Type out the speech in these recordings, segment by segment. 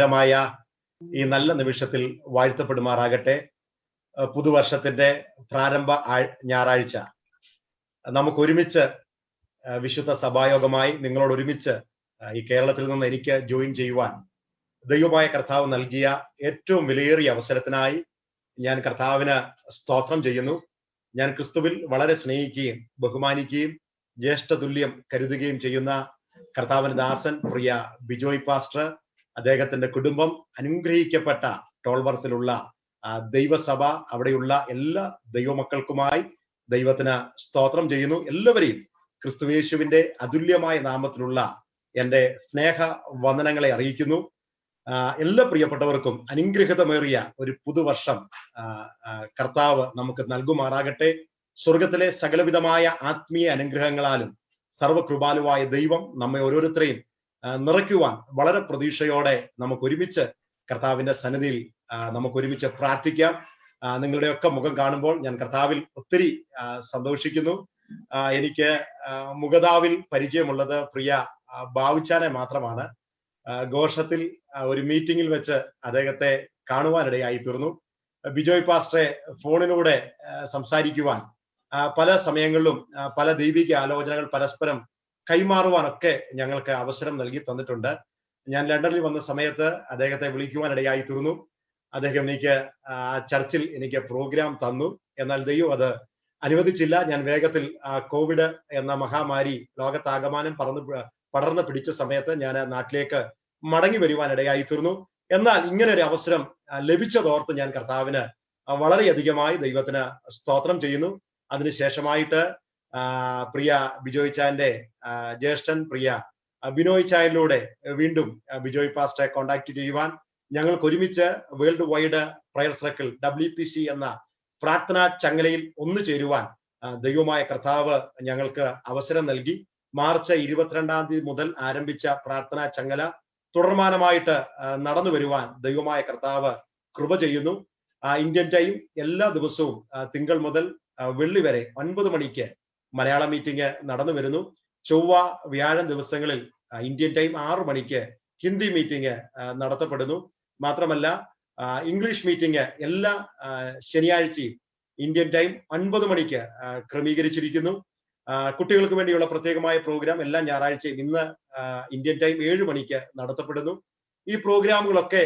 മനോഹരമായ ഈ നല്ല നിമിഷത്തിൽ വാഴ്ത്തപ്പെടുമാറാകട്ടെ. പുതുവർഷത്തിന്റെ പ്രാരംഭ ഞായറാഴ്ച നമുക്ക് ഒരുമിച്ച് വിശുദ്ധ സഭായോഗമായി നിങ്ങളോട് ഒരുമിച്ച് ഈ കേരളത്തിൽ നിന്ന് എനിക്ക് ജോയിൻ ചെയ്യുവാൻ ദൈവമായ കർത്താവ് നൽകിയ ഏറ്റവും വിലയേറിയ അവസരത്തിനായി ഞാൻ കർത്താവിന് സ്തോത്രം ചെയ്യുന്നു. ഞാൻ ക്രിസ്തുവിൽ വളരെ സ്നേഹിക്കുകയും ബഹുമാനിക്കുകയും ജ്യേഷ്ഠതുല്യം കരുതുകയും ചെയ്യുന്ന കർത്താവിന്റെ ദാസൻ പ്രിയ ബിജോയ് പാസ്റ്റർ, അദ്ദേഹത്തിന്റെ കുടുംബം, അനുഗ്രഹിക്കപ്പെട്ട ടോൾവർത്തിലുള്ള ദൈവസഭ, അവിടെയുള്ള എല്ലാ ദൈവമക്കൾക്കുമായി ദൈവത്തിന് സ്തോത്രം ചെയ്യുന്നു. എല്ലാവരെയും ക്രിസ്തുയേശുവിന്റെ അതുല്യമായ നാമത്തിലുള്ള എൻ്റെ സ്നേഹ വന്ദനങ്ങളെ അറിയിക്കുന്നു. എല്ലാ പ്രിയപ്പെട്ടവർക്കും അനുഗ്രഹിതമേറിയ ഒരു പുതുവർഷം കർത്താവ് നമുക്ക് നൽകുമാറാകട്ടെ. സ്വർഗത്തിലെ സകലവിധമായ ആത്മീയ അനുഗ്രഹങ്ങളാലും സർവകൃപാലുവായ ദൈവം നമ്മെ ഓരോരുത്തരെയും നിറയ്ക്കുവാൻ വളരെ പ്രതീക്ഷയോടെ നമുക്ക് ഒരുമിച്ച് കർത്താവിന്റെ സന്നിധിയിൽ നമുക്ക് ഒരുമിച്ച് പ്രാർത്ഥിക്കാം. നിങ്ങളുടെയൊക്കെ മുഖം കാണുമ്പോൾ ഞാൻ കർത്താവിൽ ഒത്തിരി സന്തോഷിക്കുന്നു. എനിക്ക് മുഖതാവിൽ പരിചയമുള്ളത് പ്രിയ ബാവുച്ചാനെ മാത്രമാണ്. ഘോഷത്തിൽ ഒരു മീറ്റിംഗിൽ വെച്ച് അദ്ദേഹത്തെ കാണുവാനിടയായി തീർന്നു. ബിജോയ് പാസ്റ്ററെ ഫോണിലൂടെ സംസാരിക്കുവാൻ പല സമയങ്ങളിലും പല ദൈവിക ആലോചനകൾ പരസ്പരം കൈമാറുവാനൊക്കെ ഞങ്ങൾക്ക് അവസരം നൽകി തന്നിട്ടുണ്ട്. ഞാൻ ലണ്ടനിൽ വന്ന സമയത്ത് അദ്ദേഹത്തെ വിളിക്കുവാനിടയായി തീർന്നു. അദ്ദേഹം എനിക്ക് ചർച്ചിൽ എനിക്ക് പ്രോഗ്രാം തന്നു. എന്നാൽ ദൈവം അത് അനുവദിച്ചില്ല. ഞാൻ വേഗത്തിൽ കോവിഡ് എന്ന മഹാമാരി ലോകത്താകമാനം പടർന്ന് പിടിച്ച സമയത്ത് ഞാൻ നാട്ടിലേക്ക് മടങ്ങി വരുവാനിടയായി തീർന്നു. എന്നാൽ ഇങ്ങനെ ഒരു അവസരം ലഭിച്ചതോർത്ത് ഞാൻ കർത്താവിന് വളരെയധികമായി ദൈവത്തിന് സ്തോത്രം ചെയ്യുന്നു. അതിനുശേഷമായിട്ട് പ്രിയ ബിജോയ് ചാന്റെ ജ്യേഷ്ഠൻ പ്രിയ ബിനോയ് ചായനിലൂടെ വീണ്ടും ബിജോയ് പാസ്റ്ററെ കോണ്ടാക്ട് ചെയ്യുവാൻ ഞങ്ങൾക്ക് ഒരുമിച്ച് world wide prayer circle WPC എന്ന പ്രാർത്ഥനാ ചങ്ങലയിൽ ഒന്നു ചേരുവാൻ ദൈവമായ കർത്താവ് ഞങ്ങൾക്ക് അവസരം നൽകി. മാർച്ച് 22-ാം തീയതി മുതൽ ആരംഭിച്ച പ്രാർത്ഥനാ ചങ്ങല തുടർമാനമായിട്ട് നടന്നു വരുവാൻ ദൈവമായ കർത്താവ് കൃപ ചെയ്യുന്നു. ഇന്ത്യൻ ടൈം എല്ലാ ദിവസവും തിങ്കൾ മുതൽ വെള്ളി വരെ 9 മണിക്ക് മലയാള മീറ്റിംഗ് നടന്നു വരുന്നു. ചൊവ്വ വ്യാഴം ദിവസങ്ങളിൽ ഇന്ത്യൻ ടൈം 6 മണിക്ക് ഹിന്ദി മീറ്റിംഗ് നടത്തപ്പെടുന്നു. മാത്രമല്ല ഇംഗ്ലീഷ് മീറ്റിംഗ് എല്ലാ ശനിയാഴ്ചയും ഇന്ത്യൻ ടൈം 9 മണിക്ക് ക്രമീകരിച്ചിരിക്കുന്നു. കുട്ടികൾക്ക് വേണ്ടിയുള്ള പ്രത്യേകമായ പ്രോഗ്രാം എല്ലാ ഞായറാഴ്ചയും ഇന്ന് ഇന്ത്യൻ ടൈം 7 മണിക്ക് നടത്തപ്പെടുന്നു. ഈ പ്രോഗ്രാമുകളൊക്കെ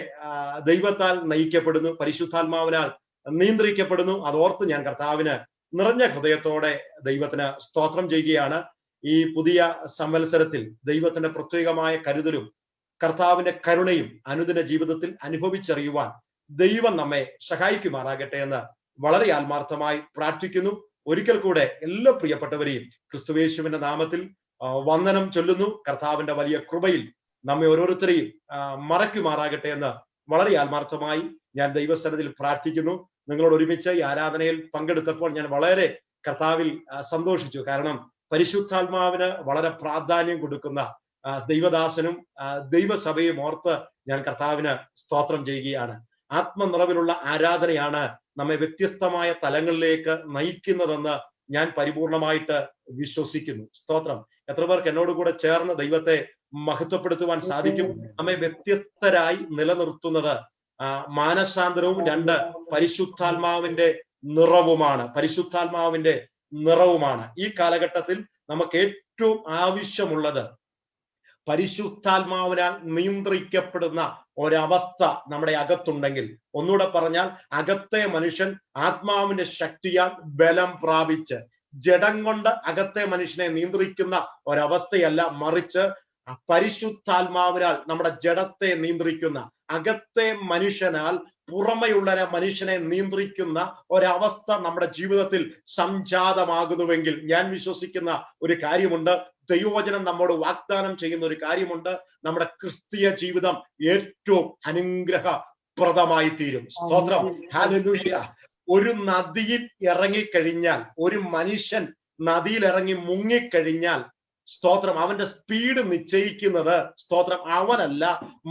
ദൈവത്താൽ നയിക്കപ്പെടുന്നു, പരിശുദ്ധാത്മാവിനാൽ നിയന്ത്രിക്കപ്പെടുന്നു. അതോർത്ത് ഞാൻ കർത്താവിന് നിറഞ്ഞ ഹൃദയത്തോടെ ദൈവത്തിന് സ്തോത്രം ചെയ്യുകയാണ്. ഈ പുതിയ സംവത്സരത്തിൽ ദൈവത്തിന്റെ പ്രത്യേകമായ കരുതലും കർത്താവിന്റെ കരുണയും അനുദിന ജീവിതത്തിൽ അനുഭവിച്ചറിയുവാൻ ദൈവം നമ്മെ സഹായിക്കുമാറാകട്ടെ എന്ന് വളരെ ആത്മാർത്ഥമായി പ്രാർത്ഥിക്കുന്നു. ഒരിക്കൽ കൂടെ എല്ലാ പ്രിയപ്പെട്ടവരെയും ക്രിസ്തുയേശുവിന്റെ നാമത്തിൽ വന്ദനം ചൊല്ലുന്നു. കർത്താവിന്റെ വലിയ കൃപയിൽ നമ്മെ ഓരോരുത്തരെയും മറയ്ക്കുമാറാകട്ടെ എന്ന് വളരെ ആത്മാർത്ഥമായി ഞാൻ ദൈവസന്നിധിയിൽ പ്രാർത്ഥിക്കുന്നു. നിങ്ങളോട് ഒരുമിച്ച് ഈ ആരാധനയിൽ പങ്കെടുത്തപ്പോൾ ഞാൻ വളരെ കർത്താവിൽ സന്തോഷിച്ചു. കാരണം പരിശുദ്ധാത്മാവിന് വളരെ പ്രാധാന്യം കൊടുക്കുന്ന ദൈവദാസനും ദൈവസഭയും ഓർത്ത് ഞാൻ കർത്താവിന് സ്തോത്രം ചെയ്യുകയാണ്. ആത്മനിറവിലുള്ള ആരാധനയാണ് നമ്മെ വ്യത്യസ്തമായ തലങ്ങളിലേക്ക് നയിക്കുന്നതെന്ന് ഞാൻ പരിപൂർണമായിട്ട് വിശ്വസിക്കുന്നു. സ്തോത്രം. എത്ര പേർക്ക് എന്നോട് കൂടെ ചേർന്ന് ദൈവത്തെ മഹത്വപ്പെടുത്തുവാൻ സാധിക്കും? നമ്മെ വ്യത്യസ്തരായി നിലനിർത്തുന്നത് മാനസാന്തരവും 2 പരിശുദ്ധാത്മാവിന്റെ നിറവുമാണ്. പരിശുദ്ധാത്മാവിന്റെ നിറവുമാണ്. ഈ കാലഘട്ടത്തിൽ നമുക്ക് ഏറ്റവും ആവശ്യമുള്ളത് പരിശുദ്ധാത്മാവിനാൽ നിയന്ത്രിക്കപ്പെടുന്ന ഒരവസ്ഥ നമ്മുടെ അകത്തുണ്ടെങ്കിൽ, ഒന്നുകൂടെ പറഞ്ഞാൽ അകത്തെ മനുഷ്യൻ ആത്മാവിന്റെ ശക്തിയാൽ ബലം പ്രാപിച്ച് ജഡം കൊണ്ട് അകത്തെ മനുഷ്യനെ നിയന്ത്രിക്കുന്ന ഒരവസ്ഥയല്ല, മറിച്ച് പരിശുദ്ധാത്മാവിനാൽ നമ്മുടെ ജഡത്തെ നിയന്ത്രിക്കുന്ന, അകത്തെ മനുഷ്യനാൽ പുറമെയുള്ള മനുഷ്യനെ നിയന്ത്രിക്കുന്ന ഒരവസ്ഥ നമ്മുടെ ജീവിതത്തിൽ സംജാതമാകുന്നുവെങ്കിൽ ഞാൻ വിശ്വസിക്കുന്ന ഒരു കാര്യമുണ്ട്. ദൈവവചനം നമ്മോട് വാഗ്ദാനം ചെയ്യുന്ന ഒരു കാര്യമുണ്ട്. നമ്മുടെ ക്രിസ്തീയ ജീവിതം ഏറ്റവും അനുഗ്രഹപ്രദമായി തീരും. സ്തോത്രം. ഹല്ലേലൂയ. ഒരു നദിയിൽ ഇറങ്ങിക്കഴിഞ്ഞാൽ, ഒരു മനുഷ്യൻ നദിയിൽ ഇറങ്ങി മുങ്ങിക്കഴിഞ്ഞാൽ, സ്തോത്രം, അവന്റെ സ്പീഡ് നിശ്ചയിക്കുന്നത് സ്തോത്രം അവനല്ല,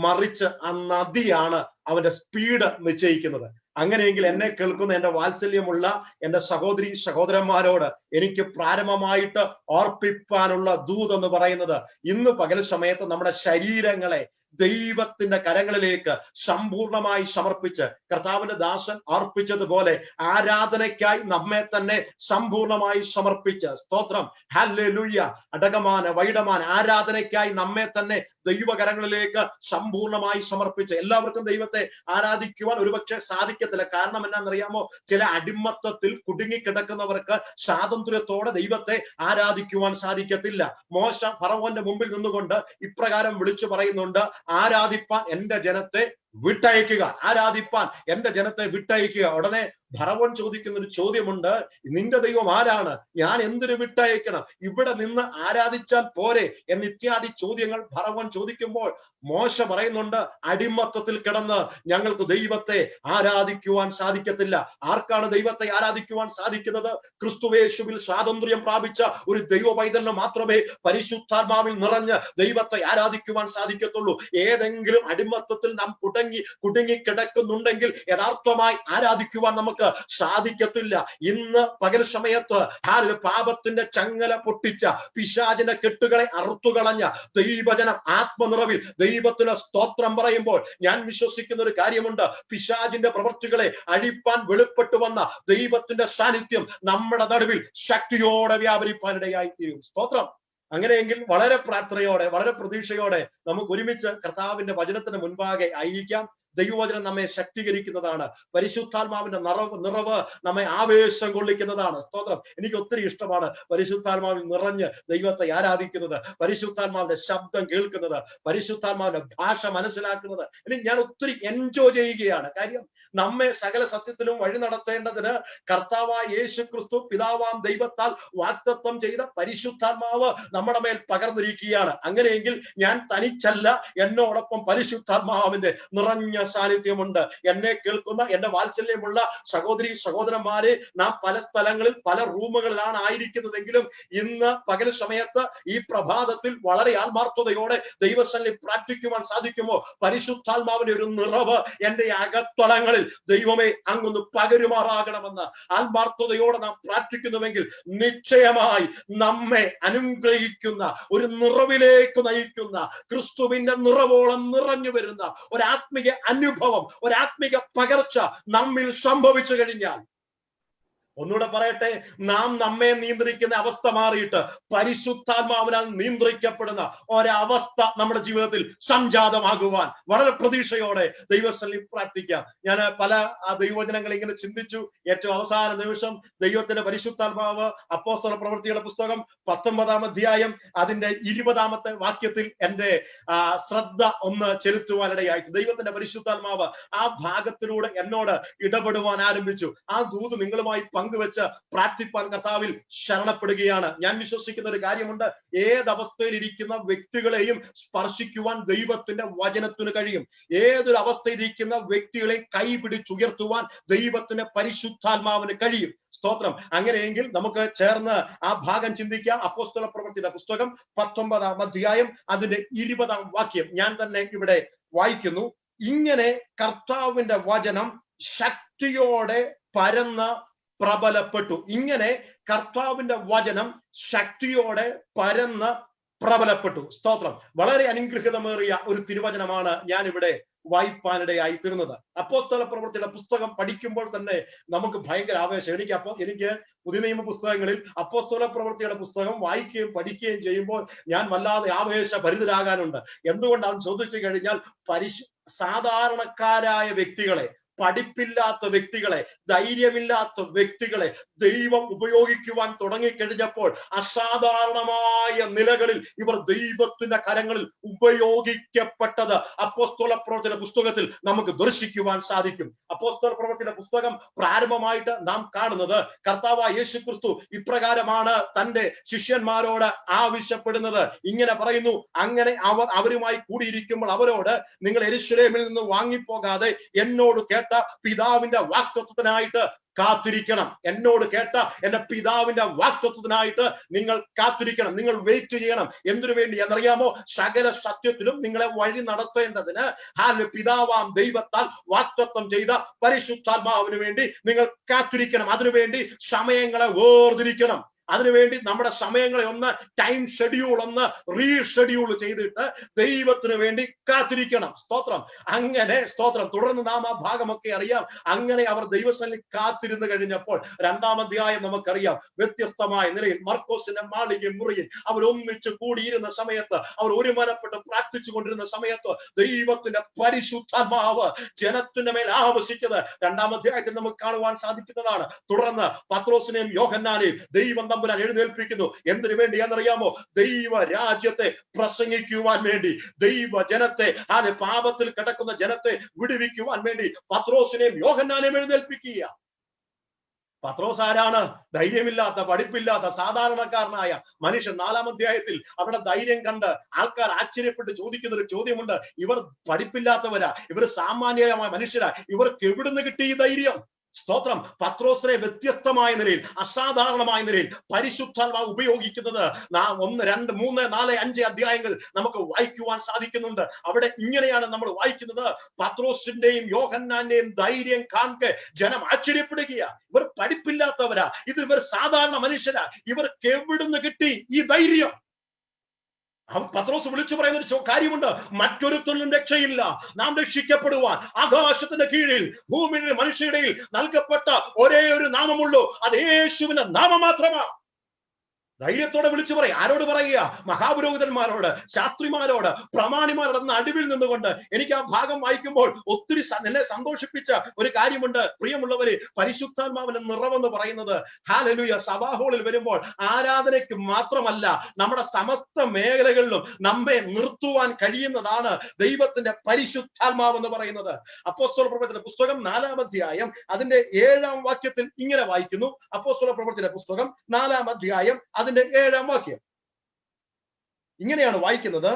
മറിച്ച് ആ നദിയാണ് അവന്റെ സ്പീഡ് നിശ്ചയിക്കുന്നത്. അങ്ങനെയെങ്കിൽ എന്നെ കേൾക്കുന്ന എന്റെ വാത്സല്യമുള്ള എന്റെ സഹോദരി സഹോദരന്മാരോട് എനിക്ക് പ്രാരംഭമായിട്ട് ഓർപ്പിപ്പാനുള്ള ദൂത് എന്ന് പറയുന്നത്, ഇന്ന് പകൽ സമയത്ത് നമ്മുടെ ശരീരങ്ങളെ ദൈവത്തിന്റെ കരങ്ങളിലേക്ക് സമ്പൂർണമായി സമർപ്പിച്ച് കർത്താവിന്റെ ദാസൻ അർപ്പിച്ചതുപോലെ ആരാധനയ്ക്കായി നമ്മെ തന്നെ സമ്പൂർണമായി സമർപ്പിച്ച്, സ്തോത്രം, ഹല്ലേലൂയ, അടകമാന വൈഡമാന ആരാധനയ്ക്കായി നമ്മെ തന്നെ ദൈവകരങ്ങളിലേക്ക് സമ്പൂർണമായി സമർപ്പിച്ച്. എല്ലാവർക്കും ദൈവത്തെ ആരാധിക്കുവാൻ ഒരുപക്ഷെ സാധിക്കത്തില്ല. കാരണം എന്നാണെന്നറിയാമോ? ചില അടിമത്തത്തിൽ കുടുങ്ങിക്കിടക്കുന്നവർക്ക് സ്വാതന്ത്ര്യത്തോടെ ദൈവത്തെ ആരാധിക്കുവാൻ സാധിക്കത്തില്ല. മോശ ഫറവോന്റെ മുമ്പിൽ നിന്നുകൊണ്ട് ഇപ്രകാരം വിളിച്ചു പറയുന്നുണ്ട്, ആരാധിപ്പാൻ എന്റെ ജനത്തെ വിട്ടയക്കുക, ആരാധിപ്പാൻ എന്റെ ജനത്തെ വിട്ടയക്കുക. ഉടനെ ഫറവോൻ ചോദിക്കുന്ന ഒരു ചോദ്യമുണ്ട്, നിന്റെ ദൈവം ആരാണ്? ഞാൻ എന്തിനു വിട്ടയക്കണം? ഇവിടെ നിന്ന് ആരാധിച്ചാൽ പോരെ എന്നിത്യാദി ചോദ്യങ്ങൾ ഫറവോൻ ചോദിക്കുമ്പോൾ മോശ പറയുന്നുണ്ട്, അടിമത്തത്തിൽ കിടന്ന് ഞങ്ങൾക്ക് ദൈവത്തെ ആരാധിക്കുവാൻ സാധിക്കത്തില്ല. ആർക്കാണ് ദൈവത്തെ ആരാധിക്കുവാൻ സാധിക്കുന്നത്? ക്രിസ്തുവേശുവിൽ സ്വാതന്ത്ര്യം പ്രാപിച്ച ഒരു ദൈവ പൈതലിന് മാത്രമേ പരിശുദ്ധാത്മാവിൽ നിറഞ്ഞ് ദൈവത്തെ ആരാധിക്കുവാൻ സാധിക്കത്തുള്ളൂ. ഏതെങ്കിലും അടിമത്തത്തിൽ നാം കുടുങ്ങി കിടക്കുന്നുണ്ടെങ്കിൽ യഥാർത്ഥമായി ആരാധിക്കുവാൻ നമുക്ക് സാധിക്കത്തില്ല. ഇന്ന് പകൽ സമയത്ത് പാപത്തിന്റെ ചങ്ങല പൊട്ടിച്ച, പിശാചിന്റെ കെട്ടുകളെ അറുത്തുകളഞ്ഞ ദൈവജനം ആത്മനിറവിൽ ദൈവത്തിന് സ്തോത്രം പറയുമ്പോൾ ഞാൻ വിശ്വസിക്കുന്ന ഒരു കാര്യമുണ്ട്, പിശാചിന്റെ പ്രവൃത്തികളെ അഴിപ്പാൻ വെളിപ്പെട്ടു വന്ന ദൈവത്തിന്റെ സാന്നിധ്യം നമ്മുടെ നടുവിൽ ശക്തിയോടെ വ്യാപരിപ്പാനിടയായി തീരും. സ്തോത്രം. അങ്ങനെയെങ്കിൽ വളരെ പ്രാർത്ഥനയോടെ, വളരെ പ്രതീക്ഷയോടെ നമുക്ക് ഒരുമിച്ച് കർത്താവിന്റെ വചനത്തിന് മുൻപാകെ ആയിരിക്കാം. ദൈവവചനം നമ്മെ ശക്തീകരിക്കുന്നതാണ്. പരിശുദ്ധാത്മാവിന്റെ നിറവ് നമ്മെ ആവേശം കൊള്ളിക്കുന്നതാണ്. സ്തോത്രം. എനിക്ക് ഒത്തിരി ഇഷ്ടമാണ് പരിശുദ്ധാത്മാവിൽ നിറഞ്ഞ് ദൈവത്തെ ആരാധിക്കുന്നത്, പരിശുദ്ധാത്മാവിന്റെ ശബ്ദം കേൾക്കുന്നത്, പരിശുദ്ധാത്മാവിന്റെ ഭാഷ മനസ്സിലാക്കുന്നത്. എനിക്ക് ഞാൻ ഒത്തിരി എൻജോയ് ചെയ്യുകയാണ്. കാര്യം നമ്മെ സകല സത്യത്തിലും വഴി നടത്തേണ്ടതിന് കർത്താവായ യേശു ക്രിസ്തു പിതാവാം ദൈവത്താൽ വാഗ്ദത്തം ചെയ്ത പരിശുദ്ധാത്മാവ് നമ്മുടെ മേൽ പകർന്നിരിക്കുകയാണ്. അങ്ങനെയെങ്കിൽ ഞാൻ തനിച്ചല്ല, എന്നോടൊപ്പം പരിശുദ്ധാത്മാവിന്റെ നിറഞ്ഞ സാന്നിധ്യമുണ്ട്. എന്നെ കേൾക്കുന്ന എന്റെ വാത്സല്യമുള്ള സഹോദരി സഹോദരന്മാരെ, നാം പല സ്ഥലങ്ങളിൽ പല റൂമുകളിലാണ് ആയിരിക്കുന്നതെങ്കിലും ഇന്ന് പകൽ സമയത്ത് ഈ പ്രഭാതത്തിൽ വളരെ ആത്മാർത്ഥതയോടെ ദൈവസന്നിധിയിൽ പ്രാർത്ഥിക്കുവാൻ സാധിക്കുമോ? പരിശുദ്ധാത്മാവിന്റെ ഒരു നിറവ് എന്റെ അകത്തളങ്ങളിൽ ദൈവമേ അങ്ങൊന്ന് പകരുമാറാകണമെന്ന് ആത്മാർത്ഥതയോടെ നാം പ്രാർത്ഥിക്കുന്നുവെങ്കിൽ നിശ്ചയമായി നമ്മെ അനുഗ്രഹിക്കുന്ന ഒരു നിറവിലേക്ക് നയിക്കുന്ന, ക്രിസ്തുവിന്റെ നിറവോളം നിറഞ്ഞു വരുന്ന ഒരാത്മീയ അനുഭവം, ഒരാത്മിക പകർച്ച നമ്മിൽ സംഭവിച്ചു കഴിഞ്ഞാൽ, ഒന്നുകൂടെ പറയട്ടെ, നാം നമ്മെ നിയന്ത്രിക്കുന്ന അവസ്ഥ മാറിയിട്ട് പരിശുദ്ധാത്മാവിനാൽ നിയന്ത്രിക്കപ്പെടുന്ന ഒരവസ്ഥ നമ്മുടെ ജീവിതത്തിൽ സംജാതമാകുവാൻ വളരെ പ്രതീക്ഷയോടെ ദൈവസന്നിധിയിൽ പ്രാർത്ഥിക്കാം. ഞാൻ പല ദൈവവചനങ്ങൾ ഇങ്ങനെ ചിന്തിച്ചു. ഏറ്റവും അവസാന നിമിഷം ദൈവത്തിന്റെ പരിശുദ്ധാത്മാവ് അപ്പോസ്തല പ്രവൃത്തിയുടെ പുസ്തകം 19-ാം അധ്യായം അതിന്റെ 20-ാമത്തെ വാക്യത്തിൽ എന്റെ ശ്രദ്ധ ഒന്ന് ചെലുത്തുവാനിടയായി. ദൈവത്തിന്റെ പരിശുദ്ധാത്മാവ് ആ ഭാഗത്തിലൂടെ എന്നോട് ഇടപെടുവാൻ ആരംഭിച്ചു. ആ ദൂത് നിങ്ങളുമായി പങ്കുവെച്ച് പ്രാർത്ഥിപ്പാൻ കർത്താവിൽ ശരണപ്പെടുകയാണ്. ഞാൻ വിശ്വസിക്കുന്ന ഒരു കാര്യമുണ്ട്, ഏതവസ്ഥയിൽ ഇരിക്കുന്ന വ്യക്തികളെയും സ്പർശിക്കുവാൻ ദൈവത്തിന്റെ വചനത്തിന് കഴിയും. ഏതൊരു അവസ്ഥയിലിരിക്കുന്ന വ്യക്തികളെയും കൈപിടിച്ചുയർത്തുവാൻ ദൈവത്തിന്റെ പരിശുദ്ധാത്മാവിന് കഴിയും. സ്തോത്രം. അങ്ങനെയെങ്കിൽ നമുക്ക് ചേർന്ന് ആ ഭാഗം ചിന്തിക്കാം. അപ്പോസ്തല പ്രവൃത്തിയുടെ പുസ്തകം 19-ാം അധ്യായം അതിന്റെ 20-ാം വാക്യം ഞാൻ തന്നെ ഇവിടെ വായിക്കുന്നു. ഇങ്ങനെ കർത്താവിന്റെ വചനം ശക്തിയോടെ പരന്ന് പ്രബലപ്പെട്ടു. ഇങ്ങനെ കർത്താവിന്റെ വചനം ശക്തിയോടെ പരന്ന് പ്രബലപ്പെട്ടു. സ്തോത്രം. വളരെ അനുഗ്രഹിതമേറിയ ഒരു തിരുവചനമാണ് ഞാൻ ഇവിടെ വായിപ്പാനിടയായി തീർന്നത്. അപ്പോസ്തല പ്രവൃത്തിയുടെ പുസ്തകം പഠിക്കുമ്പോൾ തന്നെ നമുക്ക് ഭയങ്കര ആവേശം. എനിക്ക് പുതിയ നിയമ പുസ്തകങ്ങളിൽ അപ്പോസ്തല പ്രവൃത്തിയുടെ പുസ്തകം വായിക്കുകയും പഠിക്കുകയും ചെയ്യുമ്പോൾ ഞാൻ വല്ലാതെ ആവേശഭരിതരാകാനുണ്ട്. എന്തുകൊണ്ടാണെന്ന് ചോദിച്ചു കഴിഞ്ഞാൽ, സാധാരണക്കാരായ വ്യക്തികളെ, പഠിപ്പില്ലാത്ത വ്യക്തികളെ, ധൈര്യമില്ലാത്ത വ്യക്തികളെ ദൈവം ഉപയോഗിക്കുവാൻ തുടങ്ങിക്കഴിഞ്ഞപ്പോൾ അസാധാരണമായ നിലകളിൽ ഇവർ ദൈവത്തിന്റെ കരങ്ങളിൽ ഉപയോഗിക്കപ്പെട്ടത് അപ്പോസ്തല പ്രവൃത്തിയുടെ പുസ്തകത്തിൽ നമുക്ക് ദർശിക്കുവാൻ സാധിക്കും. അപ്പോസ്തല പ്രവൃത്തിയുടെ പുസ്തകം പ്രാരംഭമായിട്ട് നാം കാണുന്നത് കർത്താവായ യേശു ക്രിസ്തു ഇപ്രകാരമാണ് തന്റെ ശിഷ്യന്മാരോട് ആവശ്യപ്പെടുന്നത്. ഇങ്ങനെ പറയുന്നു, അങ്ങനെ അവരുമായി കൂടിയിരിക്കുമ്പോൾ അവരോട്, നിങ്ങൾ യെരൂശലേമിൽ നിന്ന് വാങ്ങിപ്പോകാതെ എന്നോട് കേട്ട പിതാവിന്റെ വാഗ്ദത്തത്തിനായിട്ട് കാത്തിരിക്കണം. എന്നോട് കേട്ട എന്റെ പിതാവിന്റെ വാഗ്ദത്തത്തിനായിട്ട് നിങ്ങൾ കാത്തിരിക്കണം, നിങ്ങൾ വെയിറ്റ് ചെയ്യണം. എന്തിനു വേണ്ടി എന്നറിയാമോ? സകല സത്യത്തിലും നിങ്ങളെ വഴി നടത്തേണ്ടതിന് പിതാവാം ദൈവത്താൽ വാഗ്ദത്തം ചെയ്ത പരിശുദ്ധാത്മാവിന് വേണ്ടി നിങ്ങൾ കാത്തിരിക്കണം. അതിനുവേണ്ടി സമയങ്ങളെ വേർതിരിക്കണം. അതിനുവേണ്ടി നമ്മുടെ സമയങ്ങളെ ഒന്ന് ടൈം ഷെഡ്യൂൾ ഒന്ന് റീഷെഡ്യൂൾ ചെയ്തിട്ട് ദൈവത്തിന് വേണ്ടി കാത്തിരിക്കണം. സ്തോത്രം. അങ്ങനെ സ്തോത്രം. തുടർന്ന് നാം ആ ഭാഗമൊക്കെ അറിയാം. അങ്ങനെ അവർ ദൈവസന്നിധിയിൽ കാത്തിരുന്ന് കഴിഞ്ഞപ്പോൾ രണ്ടാം അധ്യായം നമുക്കറിയാം. വ്യത്യസ്തമായ നിലയിൽ മർക്കോസിന്റെ മാളിക മുറിയിൽ അവർ ഒന്നിച്ചു കൂടിയിരുന്ന സമയത്ത്, അവർ ഒരുമനപ്പെട്ട് പ്രാർത്ഥിച്ചു കൊണ്ടിരുന്ന സമയത്ത് ദൈവത്തിന്റെ പരിശുദ്ധാത്മാവ് ജനത്തിന്റെ മേൽ ആവസിച്ചത് രണ്ടാം അധ്യായത്തിൽ നമുക്ക് കാണുവാൻ സാധിക്കുന്നതാണ്. തുടർന്ന് പത്രോസിനെയും യോഹന്നാനെയും ദൈവം തമ്പുരാൻ എഴുന്നേൽപ്പിക്കുന്നു. എന്തിനു വേണ്ടിയാണെന്നറിയാമോ? ദൈവ രാജ്യത്തെ പ്രസംഗിക്കുവാൻ വേണ്ടി, ദൈവ ജനത്തെ, ആ പാപത്തിൽ കിടക്കുന്ന ജനത്തെ വിടുവിക്കുവാൻ വേണ്ടി പത്രോസിനെയും യോഹന്നാനെയും എഴുന്നേൽപ്പിക്കുക. പത്രോസ് ആരാണ്? ധൈര്യമില്ലാത്ത, പഠിപ്പില്ലാത്ത, സാധാരണക്കാരനായ മനുഷ്യൻ. നാലാം അധ്യായത്തിൽ അവരുടെ ധൈര്യം കണ്ട് ആൾക്കാർ ആശ്ചര്യപ്പെട്ട് ചോദിക്കുന്ന ഒരു ചോദ്യമുണ്ട്. ഇവർ പഠിപ്പില്ലാത്തവരാ, ഇവർ സാമാന്യമായ മനുഷ്യരാ, ഇവർക്ക് എവിടുന്ന് കിട്ടി ഈ ധൈര്യം? സ്തോത്രം. പത്രോസിനെ വ്യത്യസ്തമായ നിലയിൽ, അസാധാരണമായ നിലയിൽ പരിശുദ്ധാത്മാവ് ഉപയോഗിക്കുന്നത് 1, 2, 3, 4, 5 അധ്യായങ്ങൾ നമുക്ക് വായിക്കുവാൻ സാധിക്കുന്നുണ്ട്. അവിടെ ഇങ്ങനെയാണ് നമ്മൾ വായിക്കുന്നത്. പത്രോസിന്റെയും യോഹന്നാന്റെയും ധൈര്യം കാണെ ജനം ആശ്ചര്യപ്പെടുകയാ. ഇവർ പഠിപ്പില്ലാത്തവരാ, ഇവർ സാധാരണ മനുഷ്യരാ, ഇവർക്ക് എവിടുന്ന് കിട്ടി ഈ ധൈര്യം? പത്രോസ് വിളിച്ചു പറയുന്ന ഒരു കാര്യമുണ്ട്. മറ്റൊരുത്തനും രക്ഷയില്ല, നാം രക്ഷിക്കപ്പെടുവാൻ ആകാശത്തിന്റെ കീഴിൽ ഭൂമിയുടെ മനുഷ്യരുടെ നൽകപ്പെട്ട ഒരേ ഒരു നാമമുള്ളൂ, അത് യേശുവിന്റെ നാമം മാത്രമാ. ധൈര്യത്തോടെ വിളിച്ചു പറയും. ആരോട് പറയുക? മഹാപുരോഹിതന്മാരോട്, ശാസ്ത്രിമാരോട്, പ്രമാണിമാരുടെ നടുവിൽ നിന്നുകൊണ്ട്. എനിക്ക് ആ ഭാഗം വായിക്കുമ്പോൾ ഒത്തിരി എന്നെ സന്തോഷിപ്പിച്ച ഒരു കാര്യമുണ്ട്. പ്രിയമുള്ളവര്, പരിശുദ്ധാത്മാവിന്റെ നിറവെന്ന് പറയുന്നത് ഹല്ലേലൂയ സഭാഹോളിൽ വരുമ്പോൾ ആരാധനയ്ക്ക് മാത്രമല്ല, നമ്മുടെ സമസ്ത മേഖലകളിലും നമ്മെ നിർത്തുവാൻ കഴിയുന്നതാണ് ദൈവത്തിന്റെ പരിശുദ്ധാത്മാവ് എന്ന് പറയുന്നത്. അപ്പോസ്തല പ്രവൃത്തിയുടെ പുസ്തകം 4-ാം അധ്യായം അതിന്റെ 7-ാം വാക്യത്തിൽ ഇങ്ങനെ വായിക്കുന്നു. അപ്പോസ്തല പ്രവൃത്തിയുടെ പുസ്തകം 4-ാം അധ്യായം അതിന്റെ 7-ാം വാക്യം ഇങ്ങനെയാണ് വായിക്കുന്നത്.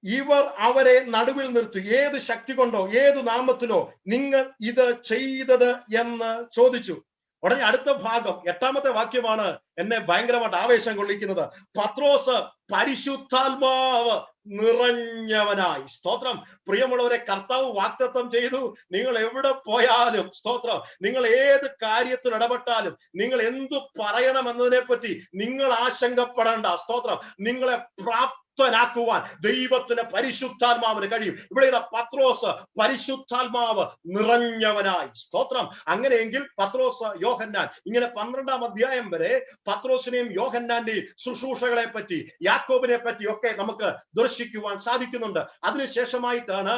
ഇവർ അവരെ നടുവിൽ നിർത്തി, ഏത് ശക്തി കൊണ്ടോ ഏതു നാമത്തിലോ നിങ്ങൾ ഇത് ചെയ്തത് എന്ന് ചോദിച്ചു. ഉടനെ അടുത്ത ഭാഗം 8-ാമത്തെ വാക്യമാണ് എന്നെ ഭയങ്കരമായിട്ട് ആവേശം കൊള്ളിക്കുന്നത്. പത്രോസ് പരിശുദ്ധാത്മാവ് നിറഞ്ഞവനായി. സ്തോത്രം. പ്രിയമുള്ളവരെ, കർത്താവ് വാഗ്ദത്തം ചെയ്തു, നിങ്ങൾ എവിടെ പോയാലും, സ്തോത്രം, നിങ്ങൾ ഏത് കാര്യത്തിൽ ഇടപെട്ടാലും, നിങ്ങൾ എന്തു പറയണമെന്നതിനെ പറ്റി നിങ്ങൾ ആശങ്കപ്പെടേണ്ട. സ്തോത്രം. നിങ്ങളെ പ്രാപ്തനാക്കുവാൻ ദൈവത്തിന്റെ പരിശുദ്ധാത്മാവിന് കഴിയും. ഇവിടെ ഇതാ പത്രോസ് പരിശുദ്ധാത്മാവ് നിറഞ്ഞവനായി. സ്തോത്രം. അങ്ങനെയെങ്കിൽ പത്രോസ്, യോഹന്നാൻ, ഇങ്ങനെ 12-ാം അധ്യായം വരെ പത്രോസിനെയും യോഹന്നാന്റെയും ശുശ്രൂഷകളെ പറ്റി, യാക്കോബിനെ പറ്റി ഒക്കെ നമുക്ക് ദർശിക്കുവാൻ സാധിക്കുന്നുണ്ട്. അതിനുശേഷമായിട്ടാണ്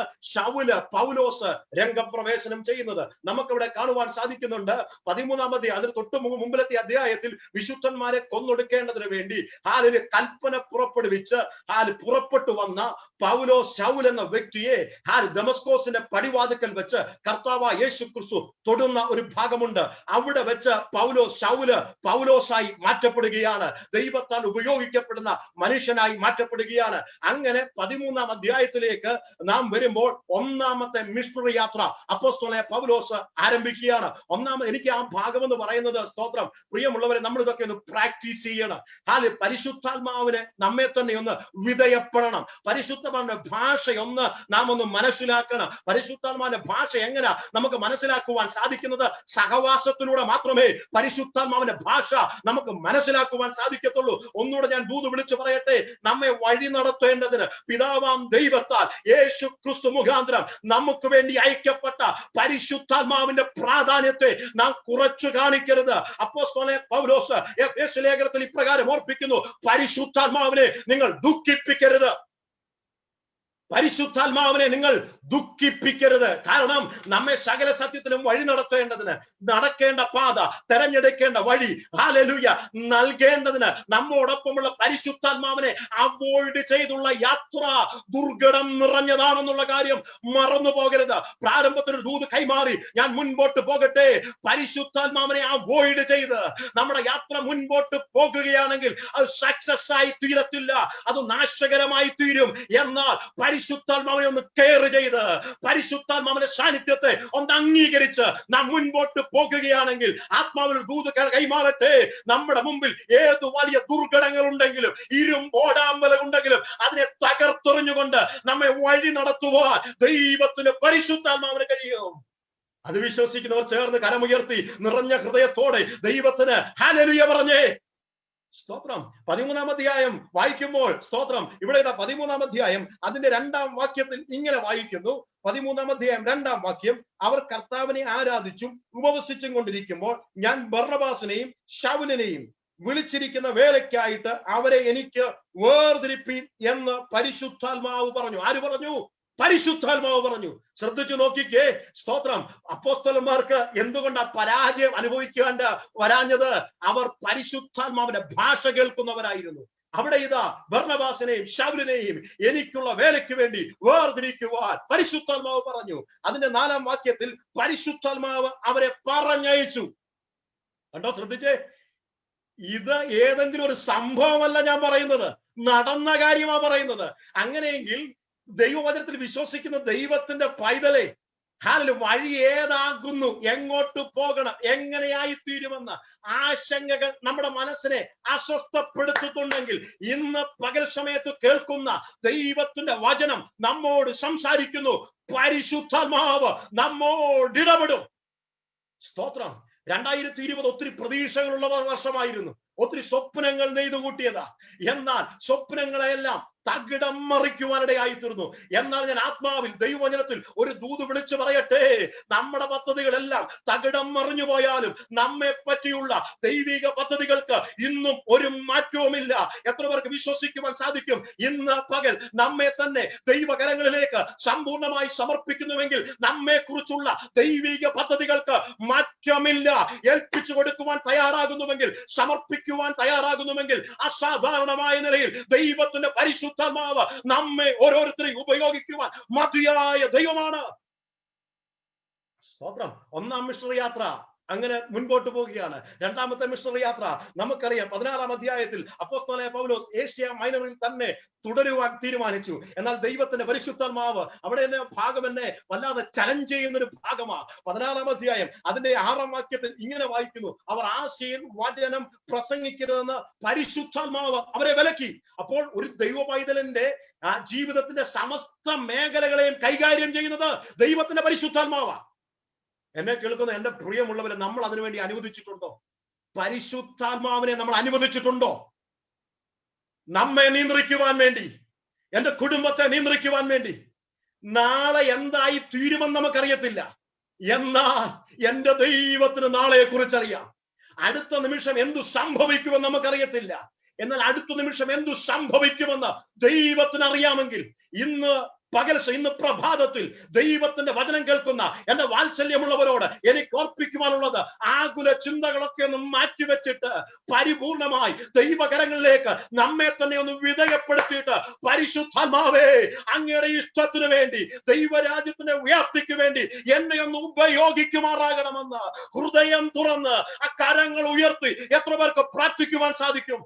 പൗലോസ് രംഗപ്രവേശനം ചെയ്യുന്നത്. നമുക്കിവിടെ കാണുവാൻ സാധിക്കുന്നുണ്ട്. 13-ാം അധ്യായം അതിന് തൊട്ട് മുമ്പിലത്തെ അധ്യായത്തിൽ വിശുദ്ധന്മാരെ കൊന്നൊടുക്കേണ്ടതിന് വേണ്ടി കൽപ്പന പുറപ്പെടുവിച്ച് പുറപ്പെട്ടു വന്ന പൗലോസ് ശൗൽ എന്ന വ്യക്തിയെ ദമസ്കോസിന്റെ പടിവാതിക്കൽ വെച്ച് കർത്താവായ യേശു ക്രിസ്തു തൊടുന്ന ഒരു ഭാഗമുണ്ട്. അവിടെ വെച്ച് ശൗല് പൗലോസായി മാറ്റപ്പെടുകയാണ്. ദൈവത്താൽ ഉപയോഗിക്കപ്പെടുന്ന മനുഷ്യനായി മാറ്റപ്പെടുകയാണ്. അങ്ങനെ 13-ാം അധ്യായത്തിലേക്ക് നാം വരുമ്പോൾ 1-ാമത്തെ മിഷണറി യാത്ര അപ്പോസ്തലനായ പൗലോസ് ആരംഭിക്കുകയാണ്. എനിക്ക് ആ ഭാഗം എന്ന് പറയുന്നത്, സ്തോത്രം, പ്രിയമുള്ളവരെ, നമ്മൾ ഇതൊക്കെ ഒന്ന് പ്രാക്ടീസ് ചെയ്യണം. പരിശുദ്ധാത്മാവിനെ നമ്മെ തന്നെ ഒന്ന് വിധേയപ്പെടണം. പരിശുദ്ധാത്മാവിന്റെ ഭാഷയൊന്ന് നാം ഒന്ന് മനസ്സിലാക്കണം. പരിശുദ്ധാത്മാവിന്റെ ഭാഷ എങ്ങനെ നമുക്ക് മനസ്സിലാക്കുവാൻ സാധിക്കുന്നത്? സഹവാസത്തിലൂടെ മാത്രമേ പരിശുദ്ധാത്മാവിന്റെ ഭാഷ നമുക്ക് മനസ്സിലാക്കുവാൻ സാധിക്കത്തുള്ളൂ. ഒന്നുകൂടെ ഞാൻ ദൂത് വിളിച്ചു പറയട്ടെ. നമ്മെ വഴി നടത്തേണ്ടതിന് പിതാവാം ദൈവത്താൽ യേശു ക്രിസ്തു മുഖാന്തരം നമുക്ക് വേണ്ടി അയക്കപ്പെട്ട പരിശുദ്ധാത്മാവിന്റെ പ്രാധാന്യത്തെ നാം കുറച്ചു കാണിക്കരുത്. അപ്പോസ്തലനായ പൗലോസ് എഫേസ്യ ലേഖനത്തിൽ ഇപ്രകാരം ഓർപ്പിക്കുന്നു: പരിശുദ്ധാത്മാവിനെ നിങ്ങൾ ദുഃഖിപ്പിക്കരുത്. പരിശുദ്ധാത്മാവിനെ നിങ്ങൾ ദുഃഖിപ്പിക്കരുത്. കാരണം നമ്മെ സകല സത്യത്തിനും വഴി നടത്തേണ്ടതിന്, നടക്കേണ്ട പാത, തെരഞ്ഞെടുക്കേണ്ട വഴി, ഹല്ലേലൂയ, നൽകേണ്ടതിന് നമ്മോടൊപ്പമുള്ള പരിശുദ്ധാത്മാവിനെ അവോയ്ഡ് ചെയ്തുള്ള യാത്ര ദുർഘടം നിറഞ്ഞതാണെന്നുള്ള കാര്യം മറന്നു പോകരുത്. പ്രാരംഭത്തിൽ ദൂത് കൈമാറി ഞാൻ മുൻപോട്ട് പോകട്ടെ. പരിശുദ്ധാത്മാവിനെ അവോയ്ഡ് ചെയ്ത് നമ്മുടെ യാത്ര മുൻപോട്ട് പോകുകയാണെങ്കിൽ അത് സക്സസ് ആയി തീരത്തില്ല, അത് നാശകരമായി തീരും. എന്നാൽ പരിശുദ്ധാത്മാവിനെ ഒന്ന് കെയർ ചെയ്ത്, പരിശുദ്ധാത്മാവിന്റെ സാന്നിധ്യത്തെ ഒന്ന് അംഗീകരിച്ച് നാം മുൻപോട്ട് പോകുകയാണെങ്കിൽ, ആത്മാവിൽ ദൂത് കൈമാറട്ടെ, നമ്മുടെ മുമ്പിൽ ഏത് വലിയ ദുർഘടങ്ങൾ ഉണ്ടെങ്കിലും, ഇരുമ്പോടാമ്പല ഉണ്ടെങ്കിലും അതിനെ തകർത്തെറിഞ്ഞുകൊണ്ട് നമ്മെ വഴി നടത്തുവാൻ ദൈവത്തിന്റെ പരിശുദ്ധാത്മാവിന് കഴിയും. അത് വിശ്വസിക്കുന്നവർ ചേർന്ന് കരമുയർത്തി നിറഞ്ഞ ഹൃദയത്തോടെ ദൈവത്തിന് ഹല്ലേലൂയ പറഞ്ഞേ. സ്തോത്രം. 13-ാം അധ്യായം വായിക്കുമ്പോൾ സ്തോത്രം, ഇവിടെ 13-ാം അധ്യായം അതിന്റെ 2-ാം വാക്യത്തിൽ ഇങ്ങനെ വായിക്കുന്നു. 13-ാം അധ്യായം 2-ാം വാക്യം, അവർ കർത്താവിനെ ആരാധിച്ചും ഉപവസിച്ചും കൊണ്ടിരിക്കുമ്പോൾ ഞാൻ ബർന്നബാസിനെയും ശൗലിനെയും വിളിച്ചിരിക്കുന്ന വേലയ്ക്കായിട്ട് അവരെ എനിക്ക് വേർതിരിപ്പീൻ എന്ന് പരിശുദ്ധാത്മാവ് പറഞ്ഞു. ആര് പറഞ്ഞു? പരിശുദ്ധാത്മാവ് പറഞ്ഞു. ശ്രദ്ധിച്ചു നോക്കിക്കേ, സ്തോത്രം. അപ്പോസ്തലന്മാർക്ക് എന്തുകൊണ്ടാ പരാജയം അനുഭവിക്കേണ്ട വരാഞ്ഞത്? അവർ പരിശുദ്ധാത്മാവിന്റെ ഭാഷ കേൾക്കുന്നവരായിരുന്നു. അവിടെ ഇതാ ബർന്നബാസിനെയും ശൗലിനെയും എനിക്കുള്ള വേലയ്ക്ക് വേണ്ടി വേർതിരിക്കുവാൻ പരിശുദ്ധാത്മാവ് പറഞ്ഞു. അതിന്റെ 4-ാം വാക്യത്തിൽ പരിശുദ്ധാത്മാവ് അവരെ പറഞ്ഞയച്ചു. കണ്ടോ? ശ്രദ്ധിച്ചേ, ഇത് ഏതെങ്കിലും ഒരു സംഭവമല്ല ഞാൻ പറയുന്നത്, നടന്ന കാര്യമാ പറയുന്നത്. അങ്ങനെയെങ്കിൽ ദൈവവചനത്തിൽ വിശ്വസിക്കുന്ന ദൈവത്തിന്റെ പൈതലെ, വഴി ഏതാകുന്നു, എങ്ങോട്ട് പോകണം, എങ്ങനെയായി തീരുമെന്ന ആശങ്കകൾ നമ്മുടെ മനസ്സിനെ അസ്വസ്ഥപ്പെടുത്തുന്നുണ്ടെങ്കിൽ ഇന്ന് പകൽ സമയത്ത് കേൾക്കുന്ന ദൈവത്തിന്റെ വചനം നമ്മോട് സംസാരിക്കുന്നു. പരിശുദ്ധാത്മാവ് നമ്മോട് ഇടപെടും. സ്തോത്രം. 2020 ഒത്തിരി പ്രതീക്ഷകളുള്ള വർഷമായിരുന്നു. ഒത്തിരി സ്വപ്നങ്ങൾ നെയ്തു കൂട്ടിയതാ. എന്നാൽ സ്വപ്നങ്ങളെല്ലാം തകിടം മറിക്കുവാനിടയായി തീർന്നു. എന്നാൽ ഞാൻ ആത്മാവിൽ ദൈവവചനത്തിൽ ഒരു ദൂത് വിളിച്ചു പറയട്ടെ, നമ്മുടെ പദ്ധതികളെല്ലാം തകിടം മറിഞ്ഞു പോയാലും നമ്മെ പറ്റിയുള്ള ദൈവിക പദ്ധതികൾക്ക് ഇന്നും ഒരു മാറ്റവുമില്ല. എത്ര പേർക്ക് വിശ്വസിക്കുവാൻ സാധിക്കും? ഇന്ന് പകൽ നമ്മെ തന്നെ ദൈവകരങ്ങളിലേക്ക് സമ്പൂർണമായി സമർപ്പിക്കുന്നുവെങ്കിൽ നമ്മെ കുറിച്ചുള്ള ദൈവിക പദ്ധതികൾക്ക് മാറ്റമില്ല. ഏൽപ്പിച്ചു കൊടുക്കുവാൻ തയ്യാറാകുന്നുവെങ്കിൽ, സമർപ്പിക്കുവാൻ തയ്യാറാകുന്നുവെങ്കിൽ, അസാധാരണമായ നിലയിൽ ദൈവത്തിന്റെ പരിശുദ്ധാത്മാവ് നമ്മെ ഓരോരുത്തരെയും ഉപയോഗിക്കുവാൻ മതിയായ ദൈവമാണ്. സ്തോത്രം. 1-ാം മിഷണറി യാത്ര അങ്ങനെ മുൻപോട്ട് പോവുകയാണ്. 2-ാമത്തെ മിഷണറി യാത്ര നമുക്കറിയാം. 16-ാം അധ്യായത്തിൽ അപ്പോസ്തലനായ പൗലോസ് ഏഷ്യ മൈനറിൽ തന്നെ തുടരുവാൻ തീരുമാനിച്ചു. എന്നാൽ ദൈവത്തിന്റെ പരിശുദ്ധാത്മാവ് അവിടെ എന്നെ ഭാഗം എന്നെ വല്ലാതെ ചലഞ്ച് ചെയ്യുന്ന ഒരു ഭാഗമാണ്. 16-ാം അധ്യായം അതിന്റെ 6-ാം വാക്യത്തിൽ ഇങ്ങനെ വായിക്കുന്നു, അവർ ആശയിൽ വചനം പ്രസംഗിക്കരുതെന്ന് പരിശുദ്ധാത്മാവ് അവരെ വിലക്കി. അപ്പോൾ ഒരു ദൈവ പൈതലിന്റെ ജീവിതത്തിന്റെ സമസ്ത മേഖലകളെയും കൈകാര്യം ചെയ്യുന്നത് ദൈവത്തിന്റെ പരിശുദ്ധാത്മാവാ. എന്നെ കേൾക്കുന്ന എന്റെ പ്രിയമുള്ളവരെ, നമ്മൾ അതിനുവേണ്ടി അനുവദിച്ചിട്ടുണ്ടോ? പരിശുദ്ധാത്മാവിനെ നമ്മൾ അനുവദിച്ചിട്ടുണ്ടോ? നമ്മെ നിയന്ത്രിക്കുവാൻ വേണ്ടി, എന്റെ കുടുംബത്തെ നിയന്ത്രിക്കുവാൻ വേണ്ടി. നാളെ എന്തായി തീരുമെന്ന് നമുക്കറിയത്തില്ല. എന്നാൽ എന്റെ ദൈവത്തിന് നാളെയെ കുറിച്ചറിയാം. അടുത്ത നിമിഷം എന്തു സംഭവിക്കുമെന്ന് നമുക്കറിയത്തില്ല. എന്നാൽ അടുത്ത നിമിഷം എന്തു സംഭവിക്കുമെന്ന് ദൈവത്തിന് അറിയാമെങ്കിൽ ഇന്ന് പ്രഭാതത്തിൽ ദൈവത്തിന്റെ വചനം കേൾക്കുന്ന എന്റെ വാത്സല്യമുള്ളവരോട് എനിക്ക് ഓർപ്പിക്കുവാനുള്ളത്, ആകുല ചിന്തകളൊക്കെ ഒന്ന് മാറ്റിവെച്ചിട്ട് പരിപൂർണമായി ദൈവകരങ്ങളിലേക്ക് നമ്മെ തന്നെ ഒന്ന് വിധേയപ്പെടുത്തിയിട്ട്, പരിശുദ്ധാത്മാവേ, അങ്ങയുടെ ഇഷ്ടത്തിന് വേണ്ടി, ദൈവരാജ്യത്തിന്റെ വ്യാപ്തിക്ക് വേണ്ടി എന്നെ ഒന്ന് ഉപയോഗിക്കുമാറാകണമെന്ന് ഹൃദയം തുറന്ന് ആ കരങ്ങൾ ഉയർത്തി എത്ര പേർക്ക് പ്രാർത്ഥിക്കുവാൻ സാധിക്കും?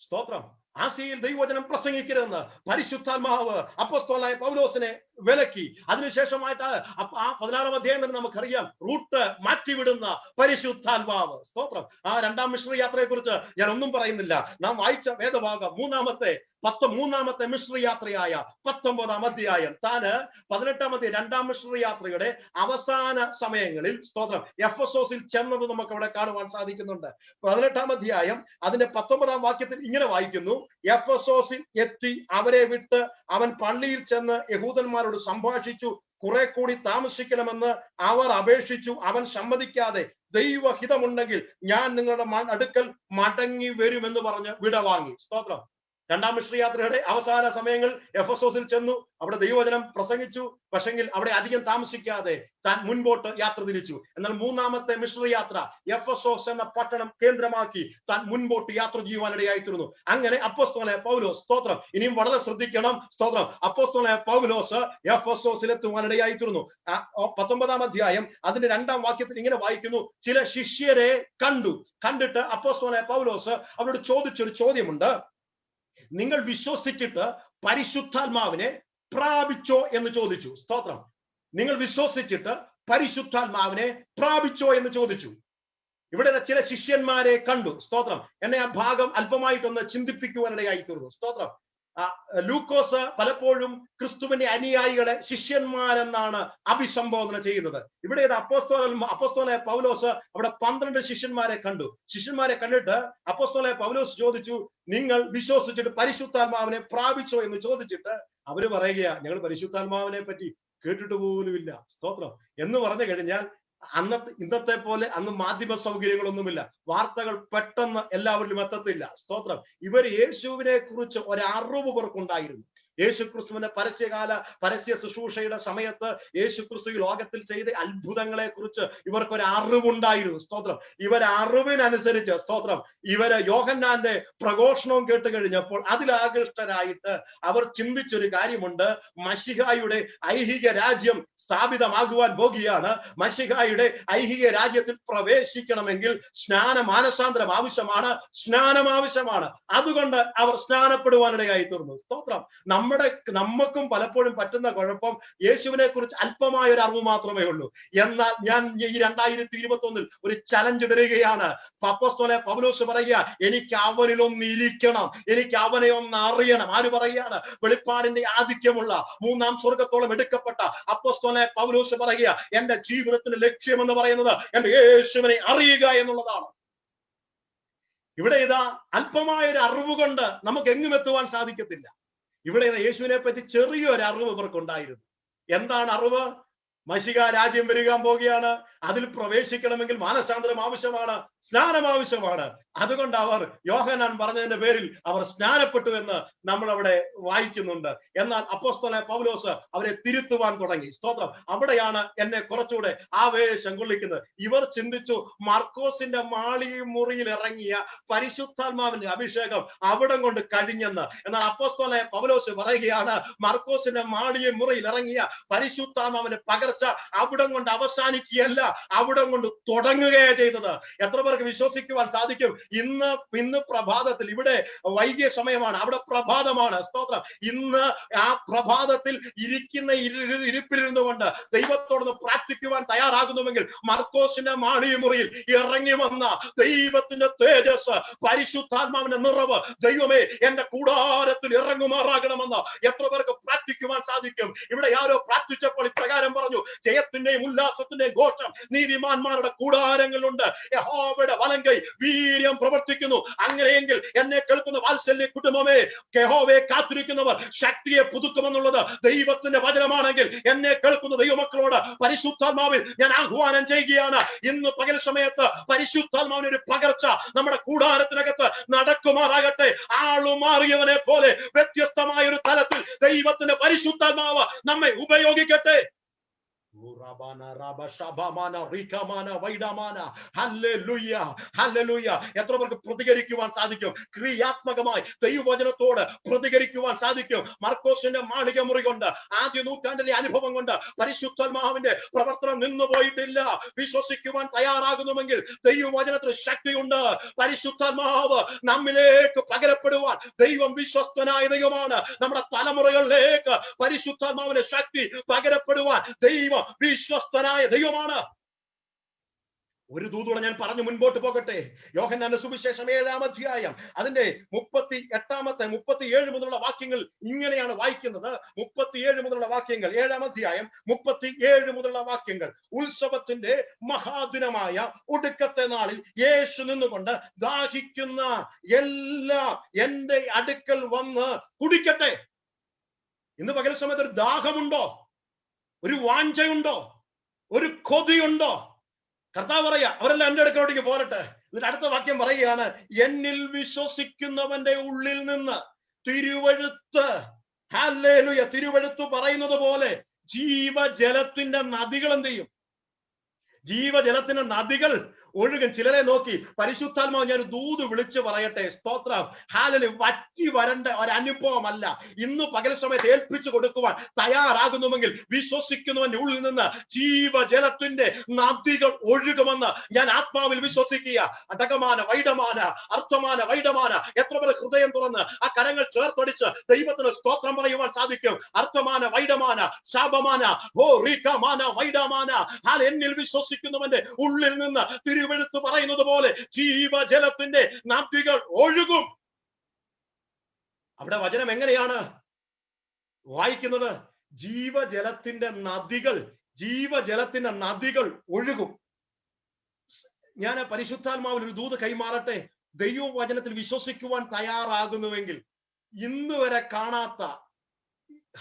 സ്തോത്രം. ആസിയിൽ ദൈവവചനം പ്രസംഗിക്കരുതെന്ന് പരിശുദ്ധാത്മാവ് അപ്പോസ്തലനായ പൗലോസിനെ വിലക്കി. അതിനുശേഷമായിട്ട് ആ 16-ാം അധ്യായം തന്നെ നമുക്കറിയാം, റൂട്ട് മാറ്റിവിടുന്ന പരിശുദ്ധാത്മാവ്. സ്തോത്രം. ആ 2-ാം മിഷണറി യാത്രയെ കുറിച്ച് ഞാൻ ഒന്നും പറയുന്നില്ല. നാം വായിച്ച വേദഭാഗം 3-ാമത്തെ മിഷണറി യാത്രയായ 19-ാം അധ്യായം. താന് 18-ാം അധ്യായം 2-ാം മിഷണറി യാത്രയുടെ അവസാന സമയങ്ങളിൽ സ്തോത്രം എഫെസോസിൽ ചെന്നത് നമുക്ക് അവിടെ കാണുവാൻ സാധിക്കുന്നുണ്ട്. 18-ാം അധ്യായം അതിന്റെ 19-ാം വാക്യത്തിൽ ഇങ്ങനെ വായിക്കുന്നു, എഫെസോസിൽ എത്തി അവരെ വിട്ട് അവൻ പള്ളിയിൽ ചെന്ന് യഹൂദന്മാരോട് സംഭാഷിച്ചു. കുറെ കൂടി താമസിക്കണമെന്ന് അവർ അപേക്ഷിച്ചു. അവൻ സമ്മതിക്കാതെ ദൈവഹിതമുണ്ടെങ്കിൽ ഞാൻ നിങ്ങളുടെ അടുക്കൽ മടങ്ങി വരുമെന്ന് പറഞ്ഞ് വിടവാങ്ങി. സ്തോത്രം. 2-ാം മിഷണറി യാത്രയുടെ അവസാന സമയങ്ങൾ എഫെസോസിൽ ചെന്നു. അവിടെ ദൈവവചനം പ്രസംഗിച്ചു. പക്ഷെങ്കിൽ അവിടെ അധികം താമസിക്കാതെ താൻ മുൻപോട്ട് യാത്ര തിരിച്ചു. എന്നാൽ 3-ാമത്തെ മിഷണറി യാത്ര എഫെസോസ് എന്ന പട്ടണം കേന്ദ്രമാക്കി താൻ മുൻപോട്ട് യാത്ര ചെയ്യുവാനിടയായി തീർന്നു. അങ്ങനെ അപ്പോസ്തലനായ പൗലോസ്, സ്തോത്രം, ഇനിയും വളരെ ശ്രദ്ധിക്കണം, സ്തോത്രം, അപ്പോസ്തലനായ പൗലോസ് എഫെസോസിൽ എത്തുവാനിടയായി തീർന്നു. 19-ാം അധ്യായം അതിന്റെ 2-ാം വാക്യത്തിൽ ഇങ്ങനെ വായിക്കുന്നു, ചില ശിഷ്യരെ കണ്ടിട്ട് അപ്പോസ്തലനായ പൗലോസ് അവരോട് ചോദിച്ചൊരു ചോദ്യമുണ്ട്. നിങ്ങൾ വിശ്വസിച്ചിട്ട് പരിശുദ്ധാത്മാവിനെ പ്രാപിച്ചോ എന്ന് ചോദിച്ചു. സ്തോത്രം. നിങ്ങൾ വിശ്വസിച്ചിട്ട് പരിശുദ്ധാത്മാവിനെ പ്രാപിച്ചോ എന്ന് ചോദിച്ചു. ഇവിടെ ചില ശിഷ്യന്മാരെ കണ്ടു. സ്തോത്രം. എന്നെ ആ ഭാഗം അല്പമായിട്ടൊന്ന് ചിന്തിപ്പിക്കുവാനിടയായി തീർന്നു. സ്തോത്രം. ലൂക്കോസ് പലപ്പോഴും ക്രിസ്തുവിന്റെ അനുയായികളെ ശിഷ്യന്മാരെന്നാണ് അഭിസംബോധന ചെയ്യുന്നത്. ഇവിടെ അപ്പോസ്തലനായ പൗലോസ് അവിടെ 12 ശിഷ്യന്മാരെ കണ്ടു. ശിഷ്യന്മാരെ കണ്ടിട്ട് അപ്പോസ്തലനായ പൗലോസ് ചോദിച്ചു, നിങ്ങൾ വിശ്വസിച്ചിട്ട് പരിശുദ്ധാത്മാവിനെ പ്രാപിച്ചോ എന്ന് ചോദിച്ചിട്ട് അവര് പറയുക, ഞങ്ങൾ പരിശുദ്ധാത്മാവിനെ പറ്റി കേട്ടിട്ട് പോലുമില്ല. സ്തോത്രം. എന്ന് പറഞ്ഞു കഴിഞ്ഞാൽ ഇന്നത്തെ പോലെ അന്ന് മാധ്യമ സൗകര്യങ്ങളൊന്നുമില്ല, വാർത്തകൾ പെട്ടെന്ന് എല്ലാവരിലും എത്തത്തില്ല. സ്തോത്രം. ഇവർ യേശുവിനെ കുറിച്ച് ഒരറിവ് ഇവർക്കുണ്ടായിരുന്നു. യേശു ക്രിസ്തുവിന്റെ പരസ്യ ശുശ്രൂഷയുടെ സമയത്ത് യേശു ക്രിസ്തു ലോകത്തിൽ ചെയ്ത അത്ഭുതങ്ങളെ കുറിച്ച് ഇവർക്കൊരു അറിവുണ്ടായിരുന്നു. സ്തോത്രം. ഇവരെ അറിവിനനുസരിച്ച് സ്തോത്രം ഇവര് യോഹന്നാന്റെ പ്രഘോഷണവും കേട്ട് കഴിഞ്ഞപ്പോൾ അതിലാകൃഷ്ടരായിട്ട് അവർ ചിന്തിച്ചൊരു കാര്യമുണ്ട്, മശിഹായുടെ ഐഹിക രാജ്യം സ്ഥാപിതമാകുവാൻ പോകുകയാണ്. മശിഹായുടെ ഐഹിക രാജ്യത്തിൽ പ്രവേശിക്കണമെങ്കിൽ മാനസാന്തരം ആവശ്യമാണ്. അതുകൊണ്ട് അവർ സ്നാനപ്പെടുവാനിടയായി തീർന്നു. സ്തോത്രം. നമുക്കും പലപ്പോഴും പറ്റുന്ന കുഴപ്പം യേശുവിനെ കുറിച്ച് അല്പമായ ഒരു അറിവ് മാത്രമേ ഉള്ളൂ. എന്നാൽ ഞാൻ ഈ 2021 ഒരു ചലഞ്ച് തരികയാണ്. അപ്പോസ്തലനായ പൗലോസ് പറയുക, എനിക്ക് അവനിലൊന്ന് ഇരിക്കണം, എനിക്ക് അവനെ ഒന്ന് അറിയണം. ആര് പറയുകയാണ്? വെളിപ്പാടിന്റെ ആധിക്യമുള്ള 3-ാം സ്വർഗത്തോളം എടുക്കപ്പെട്ട അപ്പോസ്തലനായ പൗലോസ് പറയുക, എന്റെ ജീവിതത്തിന്റെ ലക്ഷ്യം എന്ന് പറയുന്നത് എന്റെ യേശുവിനെ അറിയുക എന്നുള്ളതാണ്. ഇവിടെ ഇതാ അല്പമായ ഒരു അറിവ് കൊണ്ട് നമുക്ക് എങ്ങും എത്തുവാൻ സാധിക്കത്തില്ല. ഇവിടെ യേശുവിനെ പറ്റി ചെറിയൊരു അറിവ് ഇവർക്കുണ്ടായിരുന്നു. എന്താണ് അറിവ്? മശിഹാ രാജ്യം വരികാൻ പോകുകയാണ്, അതിൽ പ്രവേശിക്കണമെങ്കിൽ മാനസാന്തരം ആവശ്യമാണ്, സ്നാനം ആവശ്യമാണ്. അതുകൊണ്ട് അവർ യോഹന്നാൻ പറഞ്ഞതിന്റെ പേരിൽ അവർ സ്നാനപ്പെട്ടു എന്ന് നമ്മൾ അവിടെ വായിക്കുന്നുണ്ട്. എന്നാൽ അപ്പോസ്തലനായ പൗലോസ് അവരെ തിരുത്തുവാൻ തുടങ്ങി. സ്തോത്രം. അവിടെയാണ് എന്നെ കുറച്ചുകൂടെ ആവേശം കൊള്ളിക്കുന്നത്. ഇവർ ചിന്തിച്ചു, മാർക്കോസിന്റെ മുറിയിൽ ഇറങ്ങിയ പരിശുദ്ധാത്മാവിന്റെ അഭിഷേകം അവിടം കൊണ്ട് കഴിഞ്ഞെന്ന്. എന്നാൽ അപ്പോസ്തലനായ പൗലോസ് പറയുകയാണ്, മാർക്കോസിന്റെ മുറിയിൽ ഇറങ്ങിയ പരിശുദ്ധാത്മാവിന്റെ പകർച്ച അവിടം കൊണ്ട് അവസാനിക്കുകയല്ല, അവിടം കൊണ്ട് തുടങ്ങുകയാണ് ചെയ്തത്. എത്ര പേർക്ക് വിശ്വസിക്കുവാൻ സാധിക്കും? ഇന്ന് പ്രഭാതത്തിൽ, ഇവിടെ വൈകിയ സമയമാണ്, അവിടെ പ്രഭാതമാണ്. സ്തോത്രം. ഇന്ന് ആ പ്രഭാതത്തിൽ ഇരിപ്പിലിരുന്നു കൊണ്ട് ദൈവത്തോടൊന്ന് പ്രാർത്ഥിക്കുവാൻ തയ്യാറാകുന്നുവെങ്കിൽ മാർക്കോസിന്റെ മുറിയിൽ ഇറങ്ങി വന്ന ദൈവത്തിന്റെ തേജസ്, പരിശുദ്ധാത്മാവിന്റെ നിറവ്, ദൈവമേ എന്റെ കൂടാരത്തിൽ ഇറങ്ങുമാറാകണമെന്ന് എത്ര പേർക്ക് പ്രാർത്ഥിക്കുവാൻ സാധിക്കും? ഇവിടെ ആരോ പ്രാർത്ഥിച്ചപ്പോൾ ഇപ്രകാരം പറഞ്ഞു, ജയത്തിന്റെയും ഉല്ലാസത്തിന്റെയും ഘോഷം നീതിമാന്മാരുടെ കൂടാരങ്ങളുണ്ട്, യഹോവയുടെ വലങ്കൈ വീര്യം പ്രവർത്തിക്കുന്നു. അങ്ങനെയെങ്കിൽ എന്നെ കേൾക്കുന്ന വാത്സല്യ കുടുംബമേ, യഹോവയെ കാത്തിരിക്കുന്നവർ ശക്തിയെ പുതുക്കുമെന്നുള്ളത് ദൈവത്തിന്റെ വചനമാണെങ്കിൽ എന്നെ കേൾക്കുന്ന ദൈവമക്കളോട് പരിശുദ്ധാത്മാവിൽ ഞാൻ ആഹ്വാനം ചെയ്യുകയാണ്. ഇന്ന് പകൽ സമയത്ത് പരിശുദ്ധാത്മാവിന് ഒരു പകർച്ച നമ്മുടെ കൂടാരത്തിനകത്ത് നടക്കുമാറാകട്ടെ. ആളുമാറിയവനെ പോലെ വ്യത്യസ്തമായ ഒരു തലത്തിൽ ദൈവത്തിന്റെ പരിശുദ്ധാത്മാവ് നമ്മെ ഉപയോഗിക്കട്ടെ. എത്ര പേർക്ക് പ്രതികരിക്കുവാൻ സാധിക്കും? ക്രിയാത്മകമായി ദൈവവചനത്തോട് പ്രതികരിക്കുവാൻ സാധിക്കും. മാർക്കോസിന്റെ മുറി കൊണ്ട്, ആദ്യ നൂറ്റാണ്ടിലെ അനുഭവം കൊണ്ട് പരിശുദ്ധാത്മാവിന്റെ പ്രവർത്തനം നിന്നുപോയിട്ടില്ല. വിശ്വസിക്കുവാൻ തയ്യാറാകുന്നുവെങ്കിൽ ദൈവവചനത്തിന് ശക്തിയുണ്ട്. പരിശുദ്ധാത്മാവ് നമ്മിലേക്ക് പകരപ്പെടുവാൻ ദൈവം വിശ്വസ്തനായ ദൈവമാണ്. നമ്മുടെ തലമുറകളിലേക്ക് പരിശുദ്ധാത്മാവിന്റെ ശക്തി പകരപ്പെടുവാൻ ദൈവം വിശ്വസ്തനായ ദൈവമാണ്. ഒരു ദൂതോടെ ഞാൻ പറഞ്ഞു മുൻപോട്ട് പോകട്ടെ. യോഹന്നാന്റെ സുവിശേഷം 7-ാം അധ്യായം അതിന്റെ 37 മുതലുള്ള വാക്യങ്ങൾ ഇങ്ങനെയാണ് വായിക്കുന്നത്. 37 മുതലുള്ള വാക്യങ്ങൾ, 7-ാം അധ്യായം 37 മുതലുള്ള വാക്യങ്ങൾ. ഉത്സവത്തിന്റെ മഹാദിനമായ ഒടുക്കത്തെ നാളിൽ യേശു നിന്നുകൊണ്ട് ദാഹിക്കുന്ന എല്ലാം എന്റെ അടുക്കൽ വന്ന് കുടിക്കട്ടെ. ഇന്ന് പകൽ സമയത്ത് ഒരു ദാഹമുണ്ടോ? ഒരു വാഞ്ചയുണ്ടോ? ഒരു കൊതിയുണ്ടോ? കർത്താവ് പറയാ, അവരെല്ലാം എന്റെ അടുക്കലോട്ടേക്ക് പോരട്ടെ. എന്നിട്ട് അടുത്ത വാക്യം പറയുകയാണ്, എന്നിൽ വിശ്വസിക്കുന്നവന്റെ ഉള്ളിൽ നിന്ന് തിരുവെഴുത്ത് പറയുന്നത് പോലെ ജീവജലത്തിന്റെ നദികൾ എന്ത് ചെയ്യും? ജീവജലത്തിന്റെ നദികൾ ഒഴുകും. ചിലരെ നോക്കി പരിശുദ്ധാത്മാവ് ഞാൻ ദൂത് വിളിച്ചു പറയട്ടെ. സ്തോത്രം. ഹാലലൂയ. വറ്റി വരേണ്ട ഒരനുഭവമല്ല. ഇന്ന് പകൽ സമയത്ത് ഏൽപ്പിച്ചു കൊടുക്കുവാൻ തയ്യാറാകുന്നുവെങ്കിൽ വിശ്വസിക്കുന്നവന്റെ ഉള്ളിൽ നിന്ന് ജീവജലത്തിന്റെ നദികൾ ഒഴുകുമെന്ന് ഞാൻ ആത്മാവിൽ വിശ്വസിക്കുക. അടകമാന വൈഡമാന അർത്ഥമാന വൈഡമാന. എത്ര പേർ ഹൃദയം തുറന്ന് ആ കരങ്ങൾ ചേർത്തടിച്ച് ദൈവത്തിന് സ്തോത്രം പറയുവാൻ സാധിക്കും? അർത്ഥമാന വൈഡമാന ശാപമാന ഓ റീകമാന വൈഡമാന. ഹാൽ എന്നിൽ വിശ്വസിക്കുന്നവന്റെ ഉള്ളിൽ നിന്ന് തിരുവെഴുത്ത് പറയുന്നത് പോലെ ജീവജലത്തിന്റെ നദികൾ ഒഴുകും. അവിടെ വചനം എങ്ങനെയാണ് വായിക്കുന്നത്? ജീവജലത്തിന്റെ നദികൾ ഒഴുകും. ഞാൻ പരിശുദ്ധാത്മാവിൽ ഒരു ദൂത് കൈമാറട്ടെ. ദൈവവചനത്തിൽ വിശ്വസിക്കുവാൻ തയ്യാറാകുന്നുവെങ്കിൽ ഇന്ന് വരെ കാണാത്ത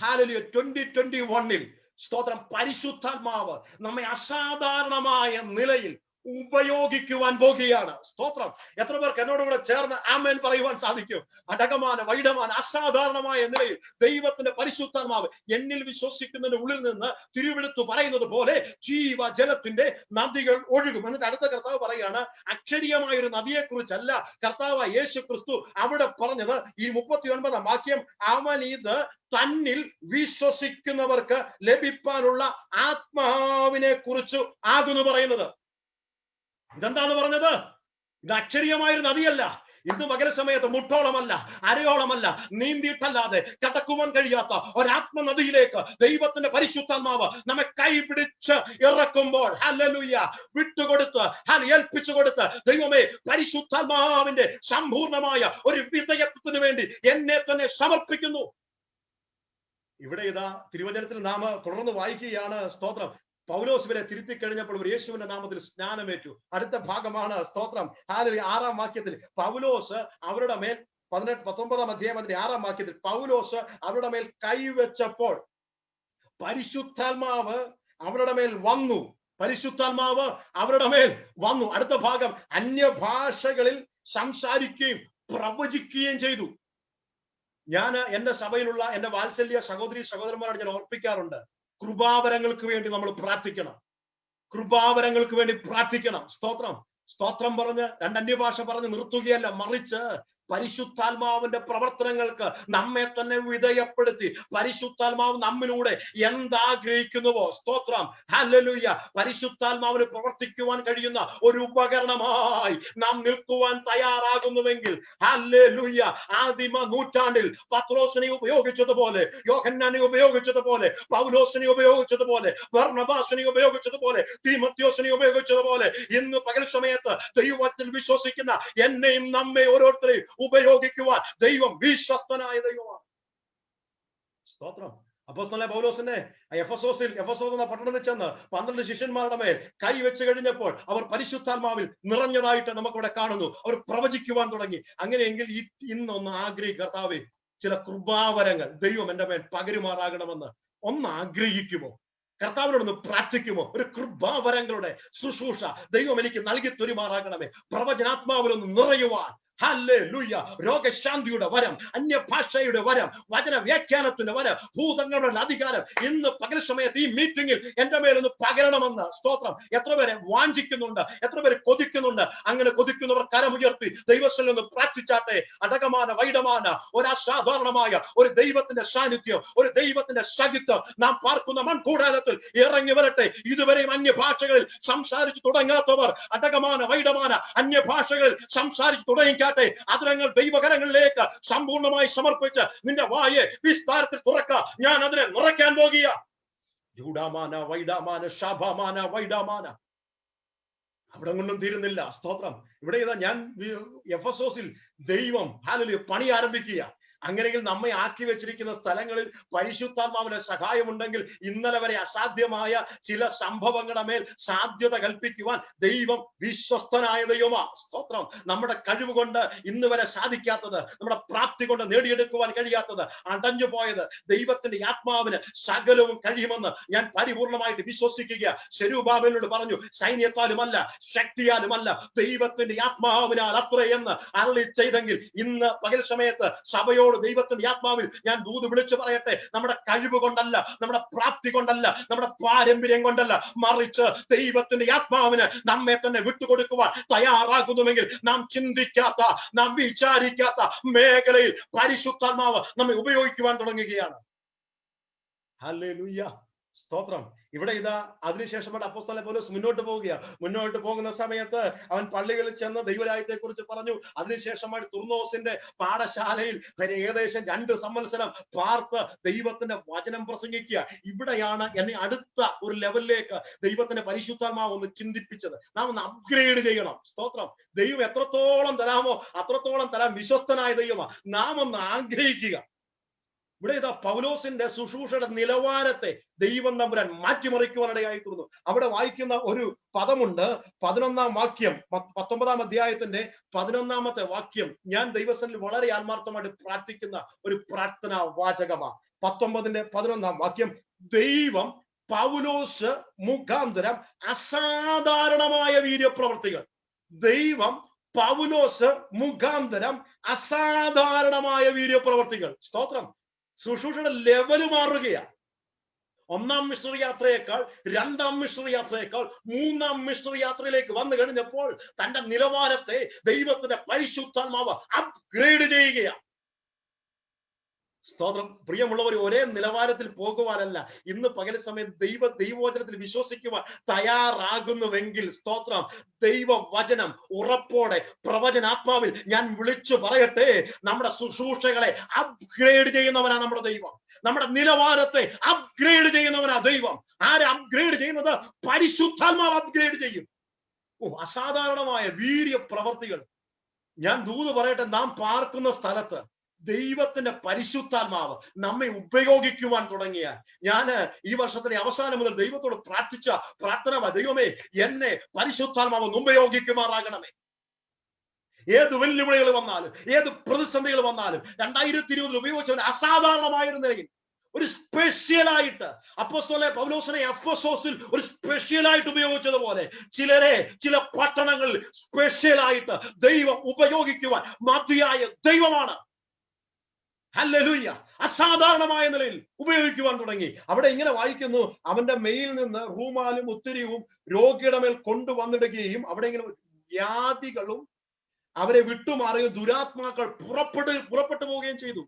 ഹല്ലേലൂയ 2021 സ്തോത്രം, പരിശുദ്ധാത്മാവ് നമ്മെ അസാധാരണമായ നിലയിൽ ഉപയോഗിക്കുവാൻ പോകുകയാണ്. സ്തോത്രം. എത്ര പേർക്ക് എന്നോടുകൂടെ ചേർന്ന് ആമേൻ പറയുവാൻ സാധിക്കും? അടകമാന വൈഡമാന അസാധാരണമായ നിലയിൽ ദൈവത്തിന്റെ പരിശുദ്ധാത്മാവ് എന്നിൽ വിശ്വസിക്കുന്നതിന്റെ ഉള്ളിൽ നിന്ന് തിരുവെടുത്തു പറയുന്നത് പോലെ ജീവജലത്തിന്റെ നദികൾ ഒഴുകും. എന്നിട്ട് അടുത്ത കർത്താവ് പറയാണ്, അക്ഷരീയമായ ഒരു നദിയെ കുറിച്ചല്ല കർത്താവ് യേശു ക്രിസ്തു അവിടെ പറഞ്ഞത്. ഈ 39 വാക്യം, അവൻ ഇത് തന്നിൽ വിശ്വസിക്കുന്നവർക്ക് ലഭിക്കാനുള്ള ആത്മാവിനെ കുറിച്ച് ആകുന്നു പറയുന്നത്. ഇതെന്താന്ന് പറഞ്ഞത്? ഇത് അക്ഷരീയമായൊരു നദിയല്ല. ഇന്ന് പകൽ സമയത്ത് മുട്ടോളമല്ല, അരയോളമല്ല, നീന്തിയിട്ടല്ലാതെ കടക്കുവാൻ കഴിയാത്ത ഒരാത്മനദിയിലേക്ക് ദൈവത്തിന്റെ പരിശുദ്ധാത്മാവ് നമ്മെ കൈപിടിച്ച് ഇറക്കുമ്പോൾ ഹല്ലേലൂയ വിട്ടുകൊടുത്ത് ഏൽപ്പിച്ചു കൊടുത്ത്, ദൈവമേ പരിശുദ്ധാത്മാവിന്റെ സമ്പൂർണമായ ഒരു വിധേയത്വത്തിന് വേണ്ടി എന്നെ തന്നെ സമർപ്പിക്കുന്നു. ഇവിടെ ഇതാ തിരുവചനത്തിൽ നാം തുടർന്ന് വായിക്കുകയാണ്. സ്തോത്രം. പൗലോസ് ഇവരെ തിരുത്തി കഴിഞ്ഞപ്പോൾ ഒരു യേശുവിന്റെ നാമത്തിൽ സ്നാനമേറ്റു. അടുത്ത ഭാഗമാണ് സ്തോത്രം. 6-ാം വാക്യത്തിൽ പൗലോസ് അവരുടെ മേൽ 19-ാം അധ്യായം 6-ാം വാക്യത്തിൽ പൗലോസ് അവരുടെ മേൽ കൈവച്ചപ്പോൾ പരിശുദ്ധാത്മാവ് അവരുടെ മേൽ വന്നു. പരിശുദ്ധാത്മാവ് അവരുടെ മേൽ വന്നു. അടുത്ത ഭാഗം, അന്യഭാഷകളിൽ സംസാരിക്കുകയും പ്രവചിക്കുകയും ചെയ്തു. ഞാൻ എന്റെ സഭയിലുള്ള എന്റെ വാത്സല്യ സഹോദരി സഹോദരന്മാരോട് ഞാൻ ഓർപ്പിക്കാറുണ്ട്, കൃപാവരങ്ങൾക്ക് വേണ്ടി നമ്മൾ പ്രാർത്ഥിക്കണം. കൃപാവരങ്ങൾക്ക് വേണ്ടി പ്രാർത്ഥിക്കണം. സ്തോത്രം പറഞ്ഞ് 2 അന്യഭാഷ പറഞ്ഞ് നിർത്തുകയല്ല, മറിച്ച് പരിശുദ്ധാത്മാവിന്റെ പ്രവർത്തനങ്ങൾക്ക് നമ്മെ തന്നെ വിധേയപ്പെടുത്തി പരിശുദ്ധാത്മാവ് നമ്മിലൂടെ എന്താഗ്രഹിക്കുന്നുവോ, സ്തോത്രം ഹല്ലേലൂയ, പരിശുദ്ധാത്മാവിന് പ്രവർത്തിക്കുവാൻ കഴിയുന്ന ഒരു ഉപകരണമായി നാം നിൽക്കുവാൻ തയ്യാറാകുന്നുവെങ്കിൽ ഹല്ലേലൂയ, ആദിമ നൂറ്റാണ്ടിൽ പത്രോസിനെ ഉപയോഗിച്ചതുപോലെ, യോഹന്നാനെ ഉപയോഗിച്ചതുപോലെ, പൗലോസിനെ ഉപയോഗിച്ചതുപോലെ, ബർന്നബാസിനെ ഉപയോഗിച്ചതുപോലെ, തീമോഥെയോസിനെ ഉപയോഗിച്ചതുപോലെ, ഇന്ന് പകൽ സമയത്ത് ദൈവത്തിൽ വിശ്വസിക്കുന്ന എന്നെയും നമ്മെ ഓരോരുത്തരെയും ഉപയോഗിക്കുവാൻ ദൈവം വിശ്വസ്തനായ ദൈവമാണ്. സ്തോത്രം. അപ്പോസ്തലനായ പൗലോസിനെ എഫെസോസ് എന്ന പട്ടണത്തിൽ ചെന്ന് 12 ശിഷ്യന്മാരുടെ മേൽ കൈവച്ച് കഴിഞ്ഞപ്പോൾ അവർ പരിശുദ്ധാത്മാവിൽ നിറഞ്ഞതായിട്ട് നമുക്കിവിടെ കാണുന്നു. അവർ പ്രവചിക്കുവാൻ തുടങ്ങി. അങ്ങനെയെങ്കിൽ ഇന്നൊന്ന് കർത്താവേ, ചില കൃപാവരങ്ങൾ ദൈവം എന്റെ മേൽ പകരുമാറാകണമെന്ന് ഒന്ന് ആഗ്രഹിക്കുമോ? കർത്താവിനോടൊന്ന് പ്രാർത്ഥിക്കുമോ? ഒരു കൃപാവരങ്ങളുടെ ശുശ്രൂഷ ദൈവം എനിക്ക് നൽകി തരുമാറാകണമേ. പ്രവചനാത്മാവിലൊന്ന് നിറയുവാൻ, ഹല്ലേലൂയ, രോഗശാന്തിയുടെ വരം, അന്യഭാഷയുടെ വരം, വചന വ്യാഖ്യാനത്തിന്റെ വരം, ഭൂതങ്ങളുടെ അധികാരം ഇന്ന് പകൽ സമയത്ത് ഈ മീറ്റിംഗിൽ എന്റെ മേലൊന്ന് പകരണമെന്ന് സ്തോത്രം. എത്ര പേരെ വാഞ്ചിക്കുന്നുണ്ട്? എത്ര പേര് കൊതിക്കുന്നുണ്ട്? അങ്ങനെ കൊതിക്കുന്നവർ കരമുയർത്തി ദൈവത്തിൽ ഒന്ന് പ്രാർത്ഥിച്ചാട്ടെ. അടകമാന വൈഡമാന ഒരു അസാധാരണമായ ഒരു ദൈവത്തിന്റെ സാന്നിധ്യം, ഒരു ദൈവത്തിന്റെ സഹിത്വം നാം പാർക്കുന്ന മൺകൂടാരത്തിൽ ഇറങ്ങി വരട്ടെ. ഇതുവരെയും അന്യഭാഷകളിൽ സംസാരിച്ചു തുടങ്ങാത്തവർ അടകമാന വൈഡമാന അന്യഭാഷകളിൽ സംസാരിച്ചു തുടങ്ങിക്കാട്ടെ. അതിരങ്ങൾ ദൈവകരങ്ങളിലേക്ക് സമ്പൂർണമായി സമർപ്പിച്ച് നിന്റെ വായെ വിസ്താരത്തിൽ തുറക്ക. ഞാൻ അതിനെ നിറയ്ക്കാൻ പോകുക. ജൂഡാമാന വൈഡാമാന ശാബാമാന വൈഡാമാന. അവിടെ കൊണ്ടും തീരുന്നില്ല. സ്തോത്രം. ഇവിടെ ഇതാ ഞാൻ എഫെസോസിൽ ദൈവം ഹല്ലേലൂയ പണി ആരംഭിക്കുക. അങ്ങനെയെങ്കിൽ നമ്മെ ആക്കി വെച്ചിരിക്കുന്ന സ്ഥലങ്ങളിൽ പരിശുദ്ധാത്മാവിന്റെ സഹായമുണ്ടെങ്കിൽ ഇന്നലെ വരെ അസാധ്യമായ ചില സംഭവങ്ങളുടെ മേൽ സാധ്യത കൽപ്പിക്കുവാൻ ദൈവം വിശ്വസ്തനായ ദൈവമാ. സ്തോത്രം. നമ്മുടെ കഴിവ് കൊണ്ട് ഇന്ന് വരെ സാധിക്കാത്തത്, നമ്മുടെ പ്രാപ്തി കൊണ്ട് നേടിയെടുക്കുവാൻ കഴിയാത്തത്, അടഞ്ഞു പോയത്, ദൈവത്തിന്റെ ആത്മാവിന് സകലവും കഴിയുമെന്ന് ഞാൻ പരിപൂർണമായിട്ട് വിശ്വസിക്കുക. ശെരൂബാബേലിനോട് പറഞ്ഞു, സൈന്യത്താലുമല്ല ശക്തിയാലുമല്ല ദൈവത്തിന്റെ ആത്മാവിനാൽ അത്രയെന്ന് അരുളി ചെയ്തെങ്കിൽ ഇന്ന് പകൽ സമയത്ത് സഭയോട് ദൈവത്തിന്റെ ആത്മാവിൽ ഞാൻ ദൂത് വിളിച്ചു പറയട്ടെ. നമ്മുടെ കഴിവ് കൊണ്ടല്ല, നമ്മുടെ പ്രാപ്തി കൊണ്ടല്ല, നമ്മുടെ പാരമ്പര്യം കൊണ്ടല്ല, മറിച്ച് ദൈവത്തിന്റെ ആത്മാവിന് നമ്മെ തന്നെ വിട്ടുകൊടുക്കുവാൻ തയ്യാറാകുന്നുവെങ്കിൽ നാം ചിന്തിക്കാത്ത, നാം വിചാരിക്കാത്ത മേഖലയിൽ പരിശുദ്ധാത്മാവ് നമ്മെ ഉപയോഗിക്കുവാൻ തുടങ്ങുകയാണ്. ഹല്ലേലൂയ. സ്തോത്രം. ഇവിടെ ഇതാ അതിനുശേഷമായിട്ട് അപ്പോസ്തലൻ പൗലോസ് മുന്നോട്ട് പോകുന്ന സമയത്ത് അവൻ പള്ളികളിൽ ചെന്ന് ദൈവരാജ്യത്തെ കുറിച്ച് പറഞ്ഞു. അതിനുശേഷമായിട്ട് തുർന്നോസിന്റെ പാഠശാലയിൽ ഏകദേശം 2 സംവത്സരം പാർത്ത് ദൈവത്തിന്റെ വചനം പ്രസംഗിക്കുക. ഇവിടെയാണ് എന്നെ അടുത്ത ഒരു ലെവലിലേക്ക് ദൈവത്തിന്റെ പരിശുദ്ധാത്മാവ് ഒന്ന് ചിന്തിപ്പിച്ചത്. നാം ഒന്ന് അപ്ഗ്രേഡ് ചെയ്യണം. സ്തോത്രം. ദൈവം എത്രത്തോളം തരാമോ അത്രത്തോളം തരാൻ വിശ്വസ്തനായ ദൈവമാണ്. നാം ഒന്ന് ആഗ്രഹിക്കുക. ഇവിടെ ഇതാ പൗലോസിന്റെ ശുശ്രൂഷയുടെ നിലവാരത്തെ ദൈവം തമ്പുരാൻ മാറ്റിമറിക്കുവാനിടയായി തീർന്നു. അവിടെ വായിക്കുന്ന ഒരു പദമുണ്ട്, 11-ാം വാക്യം, 19-ാം അധ്യായത്തിന്റെ 11-ാമത്തെ വാക്യം. ഞാൻ ദൈവസന്നിധിയിൽ വളരെ ആത്മാർത്ഥമായിട്ട് പ്രാർത്ഥിക്കുന്ന ഒരു പ്രാർത്ഥനാ വാചകമാണ്. 19-ന്റെ 11-ാം വാക്യം. ദൈവം പൗലോസ് മുഖാന്തരം അസാധാരണമായ വീര്യപ്രവർത്തികൾ. ദൈവം പൗലോസ് മുഖാന്തരം അസാധാരണമായ വീര്യപ്രവർത്തികൾ. സ്തോത്രം. ശുശ്രൂഷയുടെ ലെവല് മാറുകയാണ്. 1-ാം മിഷണറി യാത്രയേക്കാൾ 2-ാം മിഷണറി യാത്രയേക്കാൾ 3-ാം മിഷണറി യാത്രയിലേക്ക് വന്നു കഴിഞ്ഞപ്പോൾ തന്റെ നിലവാരത്തെ ദൈവത്തിന്റെ പരിശുദ്ധാത്മാവ് അപ്ഗ്രേഡ് ചെയ്യുകയാണ്. സ്തോത്രം. പ്രിയമുള്ളവർ, ഒരേ നിലവാരത്തിൽ പോകുവാനല്ല, ഇന്ന് പകൽ സമയത്ത് ദൈവവചനത്തിൽ വിശ്വസിക്കുവാൻ തയ്യാറാകുന്നുവെങ്കിൽ, സ്തോത്രം, ദൈവവചനം ഉറപ്പോടെ പ്രവചനാത്മാവിൽ ഞാൻ വിളിച്ചു പറയട്ടെ, നമ്മുടെ ശുശ്രൂഷകളെ അപ്ഗ്രേഡ് ചെയ്യുന്നവനാ നമ്മുടെ ദൈവം. നമ്മുടെ നിലവാരത്തെ അപ്ഗ്രേഡ് ചെയ്യുന്നവനാ ദൈവം. ആരെ അപ്ഗ്രേഡ് ചെയ്യുന്നത്? പരിശുദ്ധാത്മാവ് അപ്ഗ്രേഡ് ചെയ്യും. അസാധാരണമായ വീര്യ പ്രവർത്തികൾ. ഞാൻ ദൂത് പറയട്ടെ, നാം പാർക്കുന്ന സ്ഥലത്ത് ദൈവത്തിന്റെ പരിശുദ്ധാത്മാവ് നമ്മെ ഉപയോഗിക്കുവാൻ തുടങ്ങിയാൽ, ഞാൻ ഈ വർഷത്തിന്റെ അവസാനം മുതൽ ദൈവത്തോട് പ്രാർത്ഥിച്ച പ്രാർത്ഥന, ദൈവമേ എന്നെ പരിശുദ്ധാത്മാവ് ഉപയോഗിക്കുമാറാകണമേ. ഏത് വെല്ലുവിളികൾ വന്നാലും, ഏത് പ്രതിസന്ധികൾ വന്നാലും 2020 ഉപയോഗിച്ചവൻ അസാധാരണമായ ഒരു നിലയിൽ ഒരു സ്പെഷ്യലായിട്ട് അപ്പോസ്തലൻ പൗലോസിനെ എഫെസോസിൽ ഒരു സ്പെഷ്യലായിട്ട് ഉപയോഗിച്ചതുപോലെ ചില പട്ടണങ്ങളിൽ സ്പെഷ്യലായിട്ട് ദൈവം ഉപയോഗിക്കുവാൻ മതിയായ ദൈവമാണ്. ഹല്ലേലൂയ. അസാധാരണമായ നിലയിൽ ഉപയോഗിക്കുവാൻ തുടങ്ങി. അവിടെ ഇങ്ങനെ വായിക്കുന്നു, അവന്റെ മേയിൽ നിന്ന് റൂമാലും ഉത്തരിയും രോഗിയുടെ മേൽ കൊണ്ടുവന്നിടുകയും അവിടെ ഇങ്ങനെ വ്യാധികളും അവരെ വിട്ടുമാറുകയും ദുരാത്മാക്കൾ പുറപ്പെട്ടു പോവുകയും ചെയ്തു.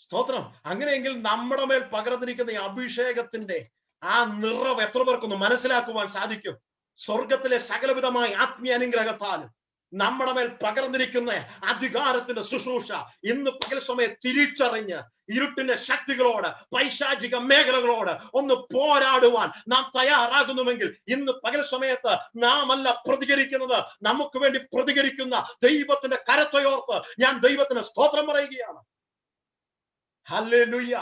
സ്തോത്രം. അങ്ങനെയെങ്കിൽ നമ്മുടെ മേൽ പകർന്നിരിക്കുന്ന ഈ അഭിഷേകത്തിന്റെ ആ നിറവ് എത്ര പേർക്കൊന്ന് മനസ്സിലാക്കുവാൻ സാധിക്കും? സ്വർഗത്തിലെ സകലവിധമായ ആത്മീയ അനുഗ്രഹത്താലും നമ്മുടെ മേൽ പകർന്നിരിക്കുന്ന അധികാരത്തിന്റെ ശുശ്രൂഷ ഇന്ന് പകൽ സമയം തിരിച്ചറിഞ്ഞ് ഇരുട്ടിന്റെ ശക്തികളോട്, പൈശാചിക മേഖലകളോട് ഒന്ന് പോരാടുവാൻ നാം തയ്യാറാകുന്നുവെങ്കിൽ, ഇന്ന് പകൽ സമയത്ത് നാം അല്ല പ്രതികരിക്കുന്നത്, നമുക്ക് വേണ്ടി പ്രതികരിക്കുന്ന ദൈവത്തിന്റെ കരത്തെയോർത്ത് ഞാൻ ദൈവത്തിന് സ്തോത്രം പറയുകയാണ്. ഹല്ലേലൂയ.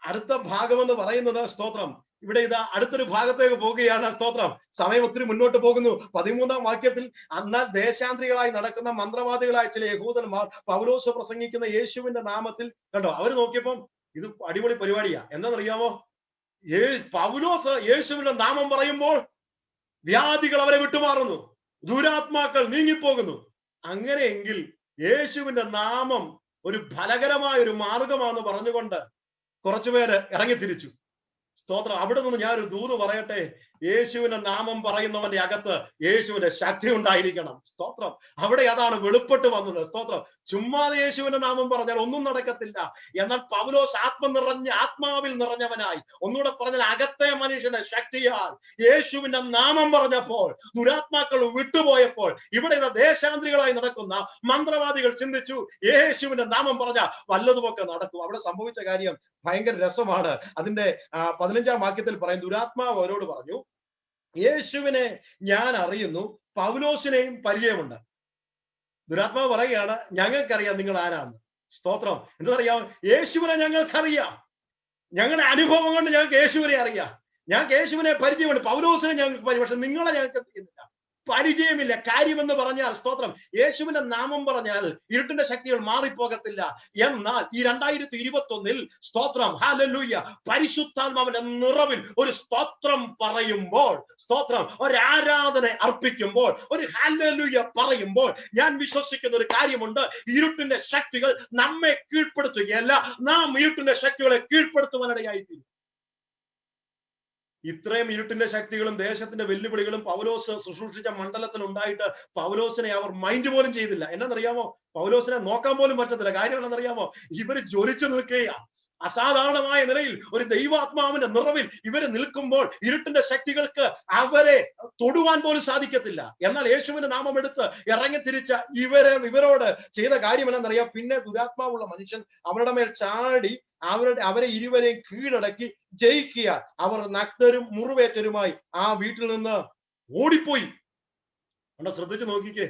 അടുത്ത ഭാഗമെന്ന് പറയുന്നത്, സ്തോത്രം, ഇവിടെ ഇതാ അടുത്തൊരു ഭാഗത്തേക്ക് പോവുകയാണ്. സ്തോത്രം. സമയം ഒത്തിരി മുന്നോട്ട് പോകുന്നു. 13-ാം വാക്യത്തിൽ, എന്നാൽ ദേശാന്തരികളായി നടക്കുന്ന മന്ത്രവാദികളായ ചില യഹൂദന്മാർ പൗലോസ് പ്രസംഗിക്കുന്ന യേശുവിന്റെ നാമത്തിൽ, കണ്ടോ, അവർ നോക്കിയപ്പം ഇത് അടിപൊളി പരിപാടിയാ. എന്താണെന്നറിയാമോ? പൗലോസ് യേശുവിന്റെ നാമം പറയുമ്പോൾ വ്യാധികൾ അവരെ വിട്ടുമാറുന്നു, ദുരാത്മാക്കൾ നീങ്ങിപ്പോകുന്നു. അങ്ങനെയെങ്കിൽ യേശുവിന്റെ നാമം ഒരു ഫലകരമായ ഒരു മാർഗമാണെന്ന് പറഞ്ഞുകൊണ്ട് കുറച്ചുപേര് ഇറങ്ങിത്തിരിച്ചു. സ്തോത്രം. അവിടെ നിന്ന് ഞാനൊരു ദൂത് പറയട്ടെ. യേശുവിന്റെ നാമം പറയുന്നവന്റെ അകത്ത് യേശുവിന്റെ ശക്തി ഉണ്ടായിരിക്കണം. സ്തോത്രം. അവിടെ അതാണ് വെളിപ്പെട്ട് വന്നത്. സ്തോത്രം. ചുമ്മാതെ യേശുവിന്റെ നാമം പറഞ്ഞാൽ ഒന്നും നടക്കത്തില്ല. എന്നാൽ പൗലോസ് ആത്മാവിൽ നിറഞ്ഞവനായി, ഒന്നുകൂടെ പറഞ്ഞാൽ അകത്തെ മനുഷ്യന്റെ ശക്തിയാൽ യേശുവിന്റെ നാമം പറഞ്ഞപ്പോൾ ദുരാത്മാക്കൾ വിട്ടുപോയപ്പോൾ ഇവിടെ ദേശാന്തരികളായി നടക്കുന്ന മന്ത്രവാദികൾ ചിന്തിച്ചു, യേശുവിന്റെ നാമം പറഞ്ഞാൽ വല്ലതുമൊക്കെ നടക്കും. അവിടെ സംഭവിച്ച കാര്യം ഭയങ്കര രസമാണ്. അതിന്റെ 15-ാം വാക്യത്തിൽ പറയും, ദുരാത്മാവ് അവരോട് പറഞ്ഞു, യേശുവിനെ ഞാൻ അറിയുന്നു, പൗലോസിനെയും പരിചയമുണ്ട്. ദുരാത്മാവ് പറയുകയാണ്, ഞങ്ങൾക്കറിയാം നിങ്ങൾ ആരാന്ന്. സ്തോത്രം. എന്താ യേശുവിനെ ഞങ്ങൾക്കറിയാം, ഞങ്ങളുടെ അനുഭവം കൊണ്ട് ഞങ്ങൾക്ക് യേശുവിനെ അറിയാം, ഞങ്ങൾക്ക് യേശുവിനെ പരിചയമുണ്ട്, പൗലോസിനെ ഞങ്ങൾക്ക് പരിചയം, പക്ഷെ നിങ്ങളെ ഞങ്ങൾക്ക് പരിചയമില്ല. കാര്യമെന്ന് പറഞ്ഞാൽ, സ്തോത്രം, യേശുവിന്റെ നാമം പറഞ്ഞാൽ ഇരുട്ടിന്റെ ശക്തികൾ മാറിപ്പോകത്തില്ല. എന്നാൽ ഈ 2021 സ്തോത്രം, ഹല്ലേലൂയ, പരിശുദ്ധാത്മാവിന്റെ നിറവിൽ ഒരു സ്തോത്രം പറയുമ്പോൾ, സ്തോത്രം, ഒരു ആരാധന അർപ്പിക്കുമ്പോൾ, ഒരു ഹല്ലേലൂയ പറയുമ്പോൾ, ഞാൻ വിശ്വസിക്കുന്ന ഒരു കാര്യമുണ്ട്, ഇരുട്ടിന്റെ ശക്തികൾ നമ്മെ കീഴ്പ്പെടുത്തുകയല്ല, നാം ഇരുട്ടിന്റെ ശക്തികളെ കീഴ്പ്പെടുത്തുവാനിടയായിത്തീരും. ഇത്രയും ഇരുട്ടിന്റെ ശക്തികളും ദേശത്തിന്റെ വെല്ലുവിളികളും പൗലോസ് ശുശ്രൂഷിച്ച മണ്ഡലത്തിൽ ഉണ്ടായിട്ട് പൗലോസിനെ അവർ മൈൻഡ് പോലും ചെയ്തില്ല. എന്നറിയാമോ? പൗലോസിനെ നോക്കാൻ പോലും പറ്റത്തില്ല. കാര്യം എന്താണെന്നറിയാമോ? ഇവര് ജ്വലിച്ചു നിൽക്കുകയാ. അസാധാരണമായ നിലയിൽ ഒരു ദൈവാത്മാവിന്റെ നിറവിൽ ഇവര് നിൽക്കുമ്പോൾ ഇരുട്ടിന്റെ ശക്തികൾക്ക് അവരെ തൊടുവാൻ പോലും സാധിക്കത്തില്ല. എന്നാൽ യേശുവിന്റെ നാമം എടുത്ത് ഇറങ്ങിത്തിരിച്ച ഇവരോട് ചെയ്ത കാര്യം എന്നറിയാം. പിന്നെ ദുരാത്മാവുള്ള മനുഷ്യൻ അവരുടെ മേൽ ചാടി അവരെ ഇരുവരെയും കീഴടക്കി ജയിക്കുക. അവർ നഗ്നരും മുറിവേറ്റരുമായി ആ വീട്ടിൽ നിന്ന് ഓടിപ്പോയി. ശ്രദ്ധിച്ചു നോക്കിക്കേ,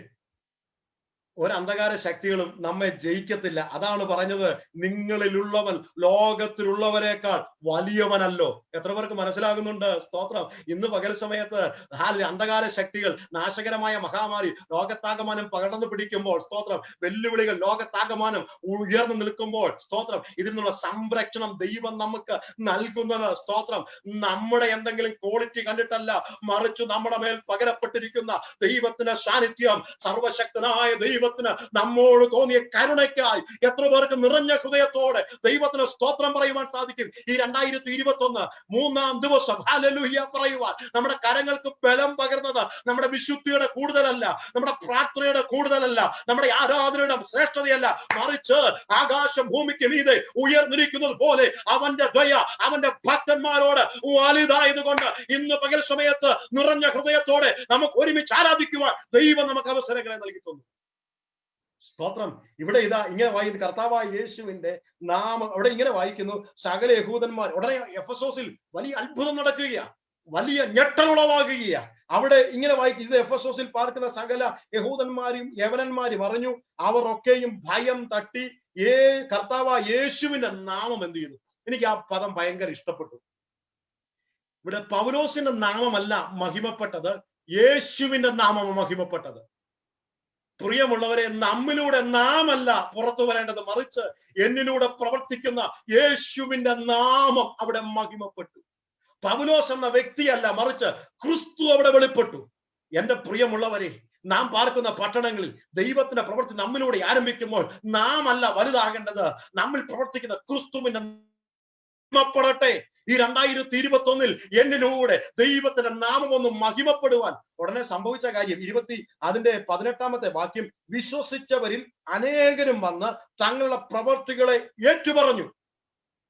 ഒരന്ധകാര ശക്തികളും നമ്മെ ജയിക്കത്തില്ല. അതാണ് പറഞ്ഞത്, നിങ്ങളിലുള്ളവൻ ലോകത്തിലുള്ളവരെക്കാൾ വലിയവനല്ലോ. എത്ര പേർക്ക് മനസ്സിലാകുന്നുണ്ട്? സ്തോത്രം. ഇന്ന് പകൽ സമയത്ത് അന്ധകാര ശക്തികൾ, നാശകരമായ മഹാമാരി ലോകത്താകമാനം പകർന്നു പിടിക്കുമ്പോൾ, സ്തോത്രം, വെല്ലുവിളികൾ ലോകത്താകമാനം ഉയർന്നു നിൽക്കുമ്പോൾ, സ്തോത്രം, ഇതിൽ നിന്നുള്ള സംരക്ഷണം ദൈവം നമുക്ക് നൽകുന്നത്, സ്തോത്രം, നമ്മുടെ എന്തെങ്കിലും ക്വാളിറ്റി കണ്ടിട്ടല്ല, മറിച്ച് നമ്മുടെ മേൽ പകരപ്പെട്ടിരിക്കുന്ന ദൈവത്തിന്റെ സാന്നിധ്യം, സർവശക്തനായ ദൈവത്തിന് നമ്മോട് തോന്നിയ കരുണയ്ക്കായി എത്ര പേർക്ക് നിറഞ്ഞ ഹൃദയത്തോടെ ദൈവത്തിന് സ്തോത്രം പറയുവാൻ സാധിക്കും? ഈ 2021 മൂന്നാം ദിവസം ഹല്ലേലൂയ പറയുവാൻ നമ്മുടെ കരങ്ങൾക്ക് ബലം പകർന്നത് നമ്മുടെ വിശുദ്ധിയുടെ കൂടുതലല്ല, നമ്മുടെ പ്രാർത്ഥനയുടെ കൂടുതലല്ല, നമ്മുടെ ആരാധനയുടെ ശ്രേഷ്ഠതയല്ല, മറിച്ച് ആകാശം ഭൂമിക്ക് മീതെ ഉയർന്നിരിക്കുന്നത് പോലെ അവന്റെ ദയ അവന്റെ ഭക്തന്മാരോട് വലുതായത് കൊണ്ട് ഇന്ന് പകൽ സമയത്ത് നിറഞ്ഞ ഹൃദയത്തോടെ നമുക്ക് ഒരുമിച്ച് ആരാധിക്കുവാൻ ദൈവം നമുക്ക് അവസരങ്ങളെ നൽകി തന്നു. സ്തോത്രം. ഇവിടെ ഇതാ ഇങ്ങനെ വായിക്കുന്നു, കർത്താവായ യേശുവിന്റെ നാമം അവിടെ ഇങ്ങനെ വായിക്കുന്നു, സകല യഹൂദന്മാർ. ഉടനെ എഫെസോസിൽ വലിയ അത്ഭുതം നടക്കുകയാ, വലിയ ഞെട്ടലുളവാകുകയാ. അവിടെ ഇങ്ങനെ വായിക്കും, ഇത് എഫെസോസിൽ പാർക്കുന്ന സകല യഹൂദന്മാരും യവനന്മാരും അറിഞ്ഞു, അവർ ഒക്കെയും ഭയം തട്ടി കർത്താവായ യേശുവിന്റെ നാമം എന്ത് ചെയ്തു. എനിക്ക് ആ പദം ഭയങ്കര ഇഷ്ടപ്പെട്ടു. ഇവിടെ പൗലോസിന്റെ നാമമല്ല മഹിമപ്പെട്ടത്, യേശുവിന്റെ നാമം മഹിമപ്പെട്ടത്. പ്രിയമുള്ളവരെ, നമ്മിലൂടെ നാമല്ല പുറത്തു വരേണ്ടത്, മറിച്ച് എന്നിലൂടെ പ്രവർത്തിക്കുന്ന യേശുവിന്റെ നാമം അവിടെ മഹിമപ്പെട്ടു. പൗലോസ് എന്ന വ്യക്തിയല്ല, മറിച്ച് ക്രിസ്തു അവിടെ വെളിപ്പെട്ടു. എന്റെ പ്രിയമുള്ളവരെ, നാം പാർക്കുന്ന പട്ടണങ്ങളിൽ ദൈവത്തിന്റെ പ്രവൃത്തി നമ്മിലൂടെ ആരംഭിക്കുമ്പോൾ നാം അല്ല വലുതാകേണ്ടത്, നമ്മിൽ പ്രവർത്തിക്കുന്ന ക്രിസ്തുവിന്റെ മഹിമപ്പെടട്ടെ. ഈ 2021 എന്നിലൂടെ ദൈവത്തിന്റെ നാമം ഒന്ന് മഹിമപ്പെടുവാൻ. ഉടനെ സംഭവിച്ച കാര്യം 18-ാമത്തെ വാക്യം, വിശ്വസിച്ചവരിൽ അനേകരും വന്ന് തങ്ങളുടെ പ്രവൃത്തികളെ ഏറ്റുപറഞ്ഞു.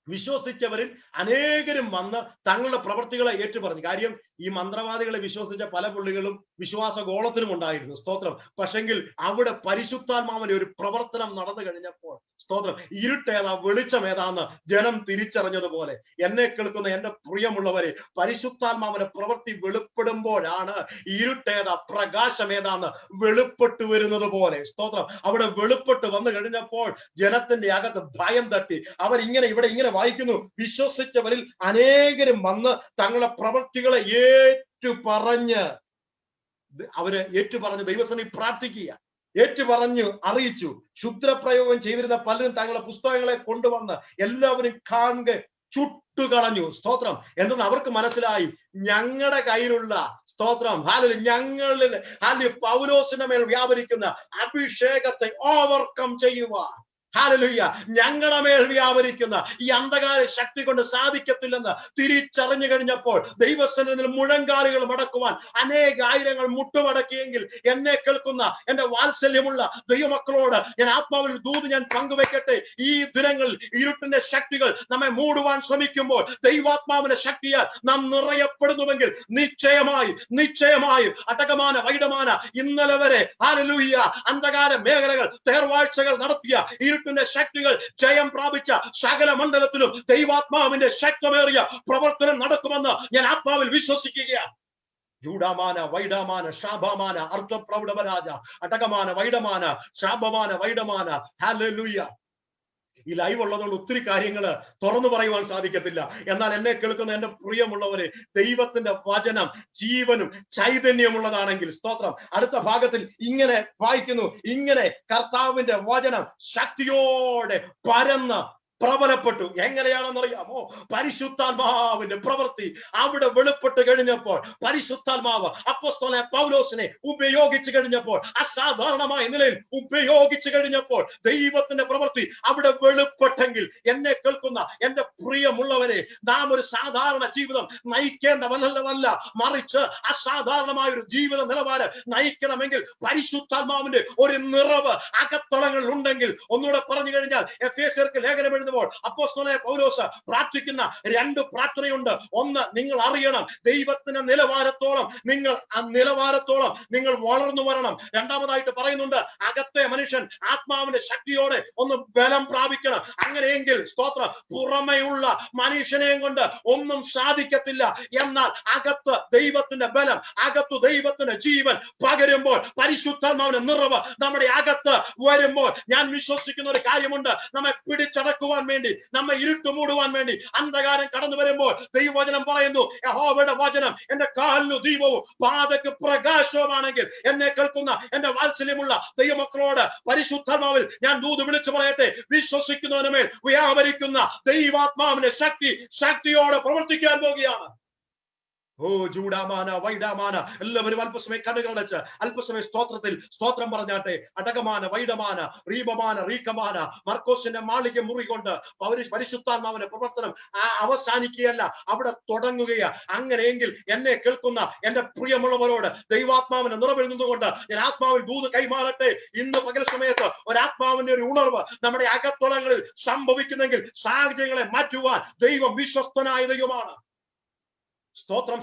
വിശ്വസിച്ചവരിൽ അനേകരും വന്ന് തങ്ങളുടെ പ്രവൃത്തികളെ ഏറ്റുപറഞ്ഞു. കാര്യം, ഈ മന്ത്രവാദികളെ വിശ്വസിച്ച പല പുള്ളികളും വിശ്വാസ ഗോളത്തിനും ഉണ്ടായിരുന്നു. സ്തോത്രം. പക്ഷെങ്കിൽ അവിടെ പരിശുദ്ധാത്മാവിന്റെ ഒരു പ്രവർത്തനം നടന്നു കഴിഞ്ഞപ്പോൾ, സ്തോത്രം, ഇരുട്ടേതാ വെളിച്ചം ഏതാന്ന് ജനം തിരിച്ചറിഞ്ഞതുപോലെ, എന്നെ കേൾക്കുന്ന എന്റെ പ്രിയമുള്ളവരെ, പരിശുദ്ധാത്മാവിന്റെ പ്രവൃത്തി വെളിപ്പെടുമ്പോഴാണ് ഇരുട്ടേതാ പ്രകാശം ഏതാന്ന് വെളിപ്പെട്ടു വരുന്നത് പോലെ. സ്തോത്രം. അവിടെ വെളിപ്പെട്ട് വന്നു കഴിഞ്ഞപ്പോൾ ജനത്തിന്റെ അകത്ത് ഭയം തട്ടി. അവരിങ്ങനെ ഇവിടെ ഇങ്ങനെ വായിക്കുന്നു, വിശ്വസിച്ചവരിൽ അനേകരും വന്ന് തങ്ങളുടെ പ്രവൃത്തികളെ ഏറ്റുപറഞ്ഞ്, അവര് ഏറ്റുപറഞ്ഞ് ദൈവസന്നിധി പ്രാർത്ഥിക്കുക, ഏറ്റുപറഞ്ഞു അറിയിച്ചു. ക്ഷുദ്രപ്രയോഗം ചെയ്തിരുന്ന പലരും തങ്ങളുടെ പുസ്തകങ്ങളെ കൊണ്ടുവന്ന് എല്ലാവരും കാണുക ചുട്ടുകളഞ്ഞു. സ്തോത്രം. എന്തെന്ന് അവർക്ക് മനസ്സിലായി, ഞങ്ങളുടെ കയ്യിലുള്ള, സ്തോത്രം, ഞങ്ങളിൽ പൗലോസിന്റെ മേൽ വ്യാപരിക്കുന്ന അഭിഷേകത്തെ ഓവർകം ചെയ്യുവാൻ, ഹല്ലേലൂയ, ഞങ്ങളുടെ മേൽ വ്യാപരിക്കുന്ന ഈ അന്ധകാര ശക്തി കൊണ്ട് സാധിക്കത്തില്ലെന്ന് തിരിച്ചറിഞ്ഞു കഴിഞ്ഞപ്പോൾ ദൈവസന്നിധിയിൽ മുഴങ്കാലുകൾ മടക്കുവാൻ അനേകായിരങ്ങൾ മുട്ടുമടക്കിയെങ്കിൽ, എന്നെ കേൾക്കുന്ന എന്റെ വാത്സല്യമുള്ള ദൈവമക്കളോട് ഞാൻ ആത്മാവിൽ ദൂത് ഞാൻ പങ്കുവെക്കട്ടെ. ഈ ദിനങ്ങളിൽ ഇരുട്ടിന്റെ ശക്തികൾ നമ്മെ മൂടുവാൻ ശ്രമിക്കുമ്പോൾ ദൈവാത്മാവിന്റെ ശക്തിയാൽ നാം നിറയപ്പെടുന്നുവെങ്കിൽ നിശ്ചയമായും അടകമാന വൈഡമാന ഇന്നലെ വരെ ഹല്ലേലൂയ അന്ധകാര മേഖലകൾ തേർവാഴ്ചകൾ നടത്തിയ ഇരുട്ടിന്റെ ശക്തികൾ ജയം പ്രാപിച്ച സകല മണ്ഡലത്തിലും ദൈവാത്മാവിന്റെ ശക്തമേറിയ പ്രവർത്തനം നടക്കുമെന്ന് ഞാൻ ആത്മാവിൽ വിശ്വസിക്കുകയാണ്. ജൂഡാമാന വൈഡമാന ശാബമാന അർത്ഥപ്രൗഢവരാജ അടകമാന വൈഡമാന ശാബമാന വൈഡമാന. ഹല്ലേലൂയ. ഈ ലൈവ് ഉള്ളതുകൊണ്ട് ഒത്തിരി കാര്യങ്ങൾ തുറന്നു പറയുവാൻ സാധിക്കത്തില്ല. എന്നാൽ എന്നെ കേൾക്കുന്ന എന്റെ പ്രിയമുള്ളവരെ, ദൈവത്തിന്റെ വചനം ജീവനും ചൈതന്യമുള്ളതാണെങ്കിൽ, സ്തോത്രം, അടുത്ത ഭാഗത്തിൽ ഇങ്ങനെ വായിക്കുന്നു, ഇങ്ങനെ കർത്താവിന്റെ വചനം ശക്തിയോടെ പരന്ന് പ്രബലപ്പെട്ടു. എങ്ങനെയാണെന്നറിയാമോ? പരിശുദ്ധാത്മാവിന്റെ പ്രവൃത്തി അവിടെ വെളിപ്പെട്ട് കഴിഞ്ഞപ്പോൾ, പരിശുദ്ധാത്മാവ് അപ്പോസ്തലനായ പൗലോസിനെ ഉപയോഗിച്ചു കഴിഞ്ഞപ്പോൾ, അസാധാരണമായ നിലയിൽ ഉപയോഗിച്ചു കഴിഞ്ഞപ്പോൾ ദൈവത്തിന്റെ പ്രവൃത്തി അവിടെ വെളിപ്പെട്ടെങ്കിൽ, എന്നെ കേൾക്കുന്ന എന്റെ പ്രിയമുള്ളവരെ, നാം ഒരു സാധാരണ ജീവിതം നയിക്കേണ്ടവല്ല, മറിച്ച് അസാധാരണമായ ഒരു ജീവിത നിലവാരം നയിക്കണമെങ്കിൽ പരിശുദ്ധാത്മാവിന്റെ ഒരു നിറവ് അകത്തളങ്ങളിൽ ഉണ്ടെങ്കിൽ, ഒന്നുകൂടെ പറഞ്ഞു കഴിഞ്ഞാൽ എഫേസ്യർക്ക് ലേഖനം എഴുതുന്ന പറഞ്ഞപ്പോൾ അപ്പോസ്തലനായ പൗലോസ് പ്രാർത്ഥിക്കുന്ന രണ്ട് പ്രാർത്ഥനയുണ്ട്. ഒന്ന്, നിങ്ങൾ അറിയണം ദൈവത്തിന്റെ നിലവാരത്തോളം നിങ്ങൾ വളർന്നു വരണം. രണ്ടാമതായിട്ട് പറയുന്നുണ്ട്, അകത്തെ മനുഷ്യൻ ആത്മാവിന്റെ ശക്തിയോടെ ഒന്ന് ബലം പ്രാപിക്കണം. അങ്ങനെയെങ്കിൽ സ്തോത്രം, പുറമെയുള്ള മനുഷ്യനെയും കൊണ്ട് ഒന്നും സാധിക്കത്തില്ല. എന്നാൽ അകത്ത് ദൈവത്തിന്റെ ബലം, അകത്തു ദൈവത്തിന്റെ ജീവൻ പകരുമ്പോൾ, പരിശുദ്ധാത്മാവിന്റെ നിറവ് നമ്മുടെ അകത്ത് വരുമ്പോൾ, ഞാൻ വിശ്വസിക്കുന്ന ഒരു കാര്യമുണ്ട്, നമ്മെ പിടിച്ചടക്കുവാൻ വേണ്ടി, നമ്മെ ഇരുട്ടുമൂടുവാൻ വേണ്ടി അന്ധകാരം കടന്നു വരുമ്പോൾ ദൈവവചനം പറയുന്നു, യഹോവയുടെ വചനം എന്റെ കാലിനു ദീപവും പാതയ്ക്ക് പ്രകാശവുമാണെങ്കിൽ, എന്നെ കേൾക്കുന്ന എന്റെ വാത്സല്യമുള്ള ദൈവമക്കളോട് പരിശുദ്ധാത്മാവിൽ ഞാൻ ദൂത് വിളിച്ചു പറയട്ടെ, വിശ്വസിക്കുന്നവന് മേൽ വ്യാപരിക്കുന്ന ദൈവാത്മാവിന്റെ ശക്തിയോടെ പ്രവർത്തിക്കാൻ പോകുകയാണ്. ഓ ജൂഡാമാന വൈഡാമാന, എല്ലാവരും അല്പസമയം കണ്ണുകളടച്ച് അല്പസമയം സ്തോത്രം പറഞ്ഞാട്ടെ. അടകമാന വൈഡമാന റീബമാന റീക്കമാന. മർക്കോസിന്റെ മാളിക മുറി കൊണ്ട് പരിശുദ്ധാത്മാവിന്റെ പ്രവർത്തനം അവസാനിക്കുകയല്ല, അവിടെ തുടങ്ങുകയാ. അങ്ങനെയെങ്കിൽ എന്നെ കേൾക്കുന്ന എന്റെ പ്രിയമുള്ളവരോട് ദൈവാത്മാവിന്റെ നിറവിൽ നിന്നുകൊണ്ട് ഞാൻ ആത്മാവിൽ ദൂത് കൈമാറട്ടെ. ഇന്ന് പകൽ സമയത്ത് ഒരാത്മാവിന്റെ ഒരു ഉണർവ് നമ്മുടെ അകത്തളങ്ങളിൽ സംഭവിക്കുന്നെങ്കിൽ സാഹചര്യങ്ങളെ മാറ്റുവാൻ ദൈവം വിശ്വസ്തനായ ദൈവമാണ്. സ്തോത്രം.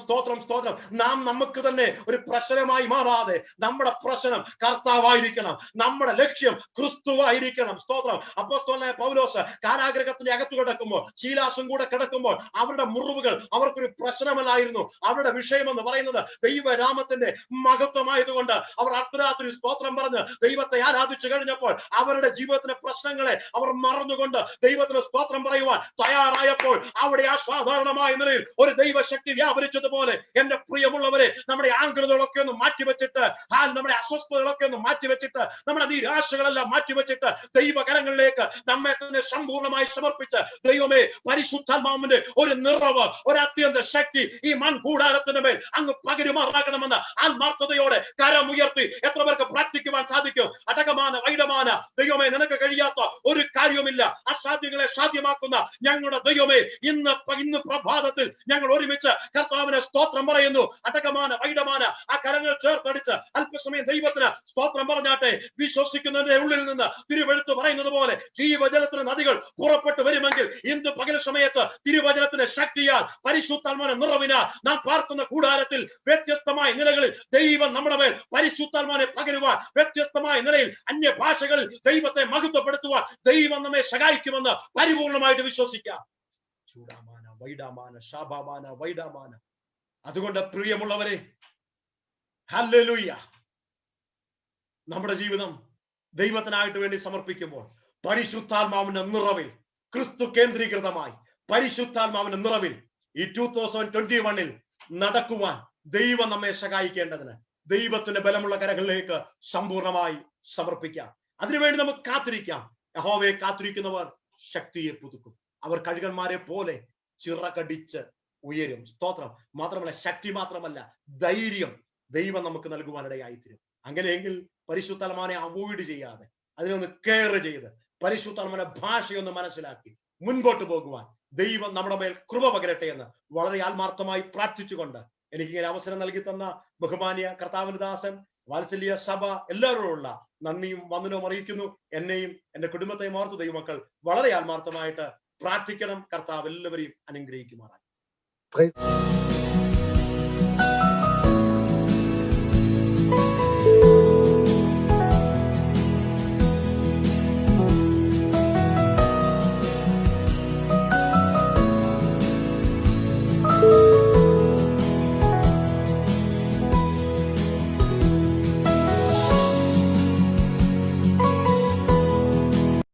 നാം നമുക്ക് തന്നെ ഒരു പ്രശ്നമായി മാറാതെ നമ്മുടെ പ്രശ്നം കർത്താവായിരിക്കണം, നമ്മുടെ ലക്ഷ്യം ക്രിസ്തുവായിരിക്കണം. സ്തോത്രം. അപ്പോസ്തലനായ പൗലോസ് കാരാഗൃഹത്തിന്റെ അകത്തു കിടക്കുമ്പോൾ, ശീലാസും കൂടെ കിടക്കുമ്പോൾ അവരുടെ മുറിവുകൾ അവർക്കൊരു പ്രശ്നമല്ലായിരുന്നു. അവരുടെ വിഷയമെന്ന് പറയുന്നത് ദൈവരാമത്തിന്റെ മഹത്വമായതുകൊണ്ട് അവർ അർദ്ധരാത്രി സ്തോത്രം പറഞ്ഞ് ദൈവത്തെ ആരാധിച്ചു കഴിഞ്ഞപ്പോൾ അവരുടെ ജീവിതത്തിലെ പ്രശ്നങ്ങളെ അവർ മറന്നുകൊണ്ട് ദൈവത്തിന് സ്തോത്രം പറയുവാൻ തയ്യാറായപ്പോൾ അവിടെ അസാധാരണമായ നിലയിൽ ഒരു ദൈവശക്തി വ്യാപരിച്ചതുപോലെ എന്റെ പ്രിയമുള്ളവരെ, നമ്മുടെ ആഗ്രഹങ്ങളൊക്കെ ഒന്ന് മാറ്റിവെച്ചിട്ട്, നമ്മുടെ അസ്വസ്ഥതകളൊക്കെ ഒന്ന് മാറ്റിവെച്ചിട്ട്, നമ്മുടെ നിരാശകളെല്ലാം മാറ്റിവെച്ചിട്ട് ദൈവകരങ്ങളിലേക്ക് നമ്മെ തന്നെ സമ്പൂർണ്ണമായി സമർപ്പിച്ച്, ദൈവമേ പരിശുദ്ധാത്മാവിന്റെ ഒരു നിറവ്, ഒരു അത്യന്ത ശക്തി ഈ മൺകൂടാരത്തിന്റെ മേൽ അങ്ങ് പകരുമാറാകണമെന്ന് ആത്മാർത്ഥതയോടെ കരമുയർത്തി എത്ര പേർക്ക് പ്രാർത്ഥിക്കുവാൻ സാധിക്കും? അടകമാന വൈഡമാന, ദൈവമേ നിനക്ക് കഴിയാത്ത ഒരു കാര്യവുമില്ല. അസാധ്യങ്ങളെ സാധ്യമാക്കുന്ന ഞങ്ങളുടെ ദൈവമേ, ഇന്ന് പ്രഭാതത്തിൽ ഞങ്ങൾ ഒരുമിച്ച് കർത്താവിനെ സ്തോത്രം പറയുന്നു. അടകമാന വൈഡമാന, ആ കരങ്ങൾ ചേർത്തടിച്ച് അല്പസമയം ദൈവത്തിന് സ്തോത്രം പറഞ്ഞാട്ടെ. വിശ്വസിക്കുന്നതിന്റെ ഉള്ളിൽ നിന്ന് തിരുവെഴുത്ത് പറയുന്നത് പോലെ ജീവജലത്തിന് നദികൾ പുറപ്പെട്ടു വരുമെങ്കിൽ ഇന്ന് പകൽ സമയത്ത് തിരുവചനത്തിന്റെ ശക്തിയാൽ പരിശുദ്ധാത്മാവിന്റെ നിറവിനാൽ നാം പാർക്കുന്ന കൂടാരത്തിൽ വ്യത്യസ്തമായ നിലകളിൽ ദൈവം നമ്മുടെ മേൽ പരിശുദ്ധാത്മാവിനെ പകരുവാൻ, വ്യത്യസ്തമായ നിലയിൽ അന്യഭാഷകളിൽ ദൈവത്തെ മഹത്വപ്പെടുത്തുവാൻ ദൈവം നമ്മെ സഹായിക്കുമെന്ന് പരിപൂർണമായിട്ട് വിശ്വസിക്കാം. ചൂടാമാന വൈഡാമാന ശാബാമാന വൈഡാമാന. അതുകൊണ്ട് പ്രിയമുള്ളവരെ, ഹല്ലേലൂയ, നമ്മുടെ ജീവിതം ദൈവത്തിനായിട്ട് വേണ്ടി സമർപ്പിക്കുമ്പോൾ പരിശുദ്ധാത്മാവിന്റെ നിറവിൽ, ക്രിസ്തു കേന്ദ്രീകൃതമായി പരിശുദ്ധാത്മാവിന്റെ നിറവിൽ ഈ 2021 നടക്കുവാൻ ദൈവം നമ്മെ സഹായിക്കേണ്ടതിന് ദൈവത്തിന്റെ ബലമുള്ള കരങ്ങളിലേക്ക് സമ്പൂർണമായി സമർപ്പിക്കാം. അതിനുവേണ്ടി നമുക്ക് കാത്തിരിക്കാം. യഹോവയെ കാത്തിരിക്കുന്നവർ ശക്തിയെ പുതുക്കും, അവർ കഴുകന്മാരെ പോലെ ചിറകടിച്ച് ഉയരും. സ്തോത്രം. മാത്രമല്ല, ശക്തി മാത്രമല്ല, ധൈര്യം ദൈവം നമുക്ക് നൽകുവാനിടയായിത്തീരും. അങ്ങനെയെങ്കിൽ പരിശുദ്ധാത്മാവിനെ അവോയ്ഡ് ചെയ്യാതെ, അതിനൊന്ന് കെയർ ചെയ്ത് പരിശുദ്ധാത്മാവിന്റെ ഭാഷയൊന്ന് മനസ്സിലാക്കി മുൻപോട്ട് പോകുവാൻ ദൈവം നമ്മുടെ മേൽ കൃപ പകരട്ടെ എന്ന് വളരെ ആത്മാർത്ഥമായി പ്രാർത്ഥിച്ചുകൊണ്ട് എനിക്കിങ്ങനെ അവസരം നൽകി തന്ന ബഹുമാന്യ കർത്താവിന്റെ ദാസൻ, വാത്സല്യ സഭ എല്ലാവരോടുള്ള നന്ദിയും വന്ദനവും അറിയിക്കുന്നു. എന്നെയും എന്റെ കുടുംബത്തെയും ഓർത്ത് ദൈവമക്കൾ വളരെ ആത്മാർത്ഥമായിട്ട് പ്രാർത്ഥിക്കണം. കർത്താവ് എല്ലാവരെയും അനുഗ്രഹിക്കുമാറായി.